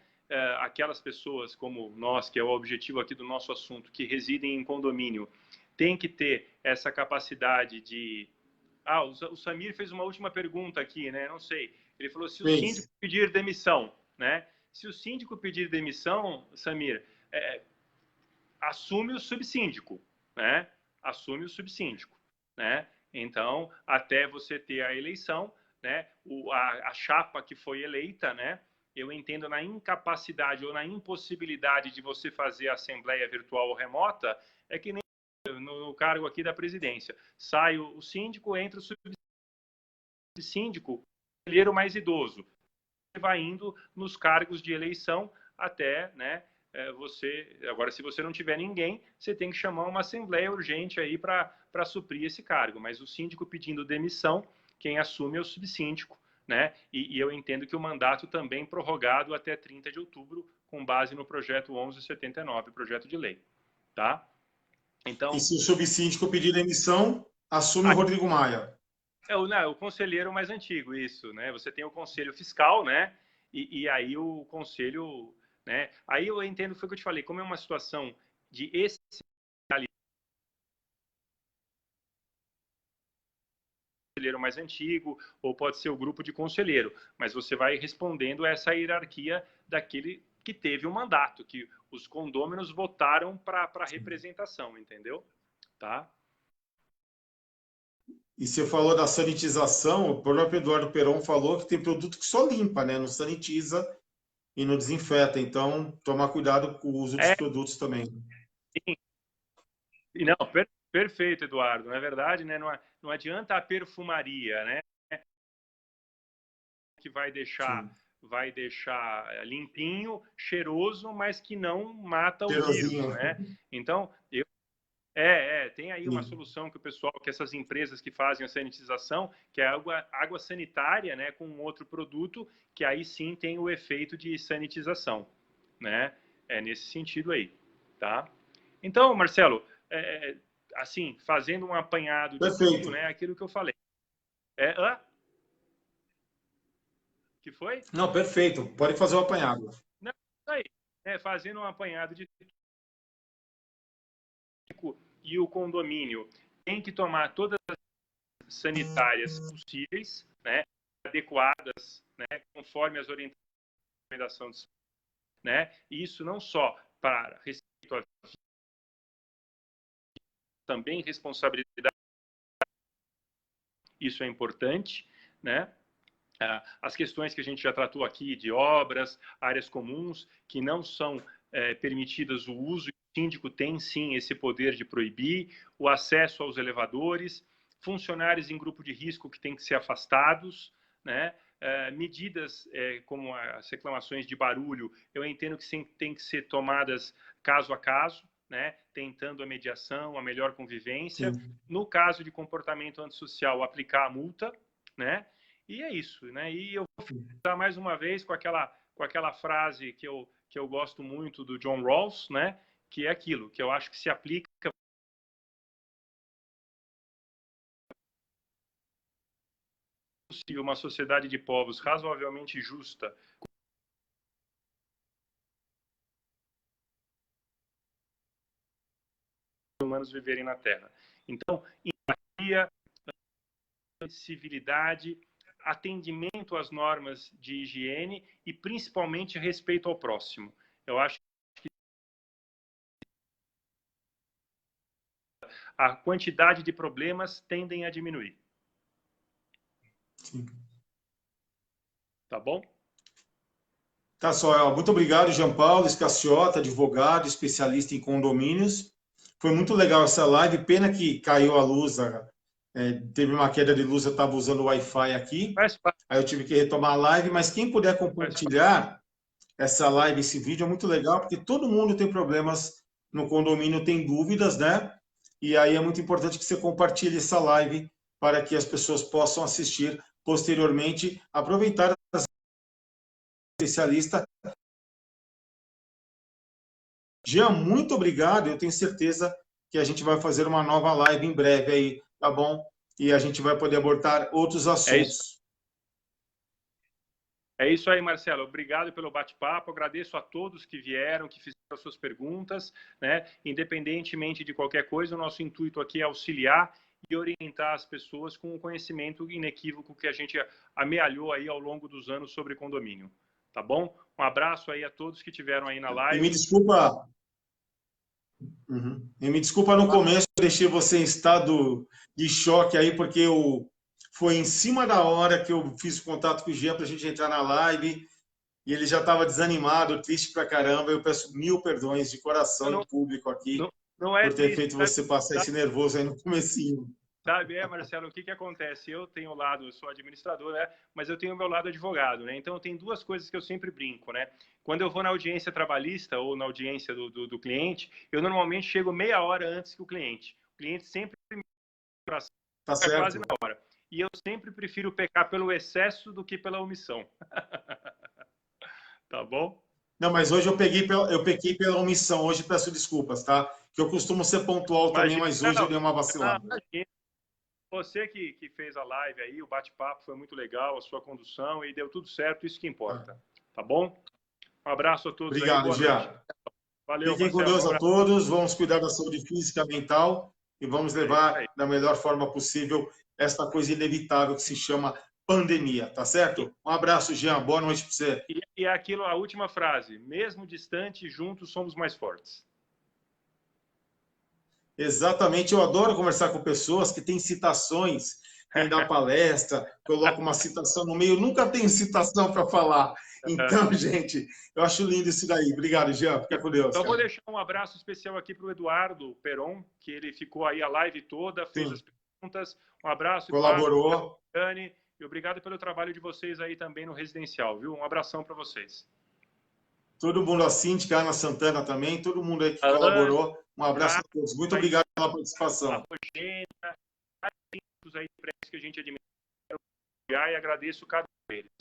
B: Aquelas pessoas como nós, que é o objetivo aqui do nosso assunto, que residem em condomínio, tem que ter essa capacidade de... o Samir fez uma última pergunta aqui, né? Não sei. Ele falou se o síndico pedir demissão, né? Se o síndico pedir demissão, Samir, assume o subsíndico, né? Assume o subsíndico, né? Então, até você ter a eleição, né? A chapa que foi eleita, né? Eu entendo na incapacidade ou na impossibilidade de você fazer a assembleia virtual ou remota, é que nem no cargo aqui da presidência. Sai o síndico, entra o subsíndico, o conselheiro mais idoso. Vai indo nos cargos de eleição até, né? Você, agora, se você não tiver ninguém, você tem que chamar uma assembleia urgente aí para suprir esse cargo. Mas o síndico pedindo demissão, quem assume é o subsíndico, né? E eu entendo que o mandato também prorrogado até 30 de outubro, com base no projeto 1179, projeto de lei, tá? Então,
C: e se o subsíndico pedir demissão, assume o Rodrigo Maia.
B: O conselheiro mais antigo, isso, né? Você tem o conselho fiscal, né? E aí o conselho, né? Aí eu entendo, foi o que eu te falei, como é uma situação de conselheiro mais antigo, ou pode ser o grupo de conselheiro, mas você vai respondendo a essa hierarquia daquele que teve o mandato, que os condôminos votaram para representação, entendeu? Tá?
C: E você falou da sanitização, o próprio Eduardo Peron falou que tem produto que só limpa, né? Não sanitiza e não desinfeta. Então, tomar cuidado com o uso dos produtos também.
B: Sim. E não, perfeito, Eduardo. Na verdade, né, não adianta a perfumaria, né? Que vai deixar limpinho, cheiroso, mas que não mata o vírus, né? Então, tem aí uma solução que o pessoal, que essas empresas que fazem a sanitização, que é água sanitária, né, com outro produto, que aí sim tem o efeito de sanitização, né? É nesse sentido aí, tá? Então, Marcelo, assim, fazendo um apanhado de tudo, né, aquilo que eu falei. Que foi?
C: Não, perfeito. Pode fazer o apanhado.
B: Não, aí, fazendo um apanhado de e o condomínio tem que tomar todas as sanitárias possíveis, né, adequadas, né, conforme as orientações, né? E isso não só para respeito à também responsabilidade, isso é importante, né? As questões que a gente já tratou aqui de obras, áreas comuns, que não são permitidas o uso, o síndico tem sim esse poder de proibir, o acesso aos elevadores, funcionários em grupo de risco que têm que ser afastados, né? Medidas como as reclamações de barulho, eu entendo que tem que ser tomadas caso a caso, né? Tentando a mediação, a melhor convivência. Sim. No caso de comportamento antissocial, aplicar a multa, né? E é isso, né? E eu vou finalizar mais uma vez com aquela frase que eu gosto muito do John Rawls, né? Que é aquilo que eu acho que se aplica possível uma sociedade de povos razoavelmente justa, os humanos viverem na Terra. Então, empatia, civilidade, atendimento às normas de higiene e principalmente respeito ao próximo. Eu acho que a quantidade de problemas tendem a diminuir.
C: Sim.
B: Tá bom?
C: Tá só. Muito obrigado, Jean Paulo Escaciota, advogado, especialista em condomínios. Foi muito legal essa live. Pena que caiu a luz, teve uma queda de luz, eu estava usando o Wi-Fi aqui. Aí eu tive que retomar a live, mas quem puder compartilhar essa live, esse vídeo, é muito legal, porque todo mundo tem problemas no condomínio, tem dúvidas, né? E aí é muito importante que você compartilhe essa live para que as pessoas possam assistir posteriormente, aproveitar as especialistas. Jean, muito obrigado. Eu tenho certeza que a gente vai fazer uma nova live em breve aí, tá bom? E a gente vai poder abordar outros assuntos.
B: É isso aí, Marcelo. Obrigado pelo bate-papo. Agradeço a todos que vieram, que fizeram as suas perguntas, né? Independentemente de qualquer coisa, o nosso intuito aqui é auxiliar e orientar as pessoas com o conhecimento inequívoco que a gente amealhou aí ao longo dos anos sobre condomínio. Tá bom? Um abraço aí a todos que tiveram aí na live.
C: E me desculpa, Uhum. E me desculpa no começo, eu deixei você em estado de choque aí, porque foi em cima da hora que eu fiz o contato com o Jean para a gente entrar na live, e ele já estava desanimado, triste pra caramba. Eu peço mil perdões de coração
B: Não,
C: em público aqui
B: não, não é
C: por ter
B: triste,
C: feito você passar
B: sabe?
C: esse nervoso aí no comecinho.
B: Sabe, Marcelo, o que que acontece? Eu tenho o lado, eu sou administrador, né? Mas eu tenho o meu lado advogado, né? Então, tem duas coisas que eu sempre brinco, né? Quando eu vou na audiência trabalhista ou na audiência do cliente, eu normalmente chego meia hora antes que o cliente. O cliente sempre
C: Tá
B: é quase
C: certo.
B: na hora. E eu sempre prefiro pecar pelo excesso do que pela omissão. Tá bom?
C: Não, mas hoje eu pequei pela omissão. Hoje peço desculpas, tá? Que eu costumo ser pontual também,
B: Imagina,
C: mas hoje eu dei uma
B: não,
C: vacilada.
B: imagina. Você que fez a live aí, o bate-papo foi muito legal, a sua condução e deu tudo certo, isso que importa. Tá bom? Um abraço a todos aí,
C: Obrigado,
B: boa noite.
C: Jean.
B: Valeu,
C: Fiquem com
B: Marcelo.
C: Deus
B: Um
C: a
B: abraço.
C: todos. Vamos cuidar da saúde física e mental e vamos levar da melhor forma possível esta coisa inevitável que se chama pandemia, tá certo? Um abraço, Jean. Boa noite para você.
B: E aquilo, a última frase: mesmo distante, juntos somos mais fortes.
C: Exatamente, eu adoro conversar com pessoas que têm citações, quem dá palestra, coloca uma citação no meio, nunca tem citação para falar. Então, gente, eu acho lindo isso daí. Obrigado, Jean. Fica com Deus.
B: Então, vou deixar um abraço especial aqui para o Eduardo Peron, que ele ficou aí a live toda, fez
C: Sim.
B: as perguntas. Um abraço,
C: Colaborou.
B: Dani, e obrigado pelo trabalho de vocês aí também no residencial, viu? Um abração para vocês.
C: Todo mundo, a Síndica, a Ana Santana também, todo mundo aí que colaborou. Um abraço a todos. Muito obrigado pela participação.
B: A Rogênia, aí que a gente admira e agradeço cada um deles.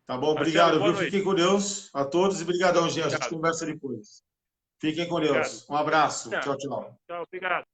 C: Tá bom, obrigado, viu? Fiquem com Deus a todos e brigadão, gente. A gente conversa depois. Fiquem com Deus. Um abraço. Tchau, tchau.
B: Tchau, obrigado.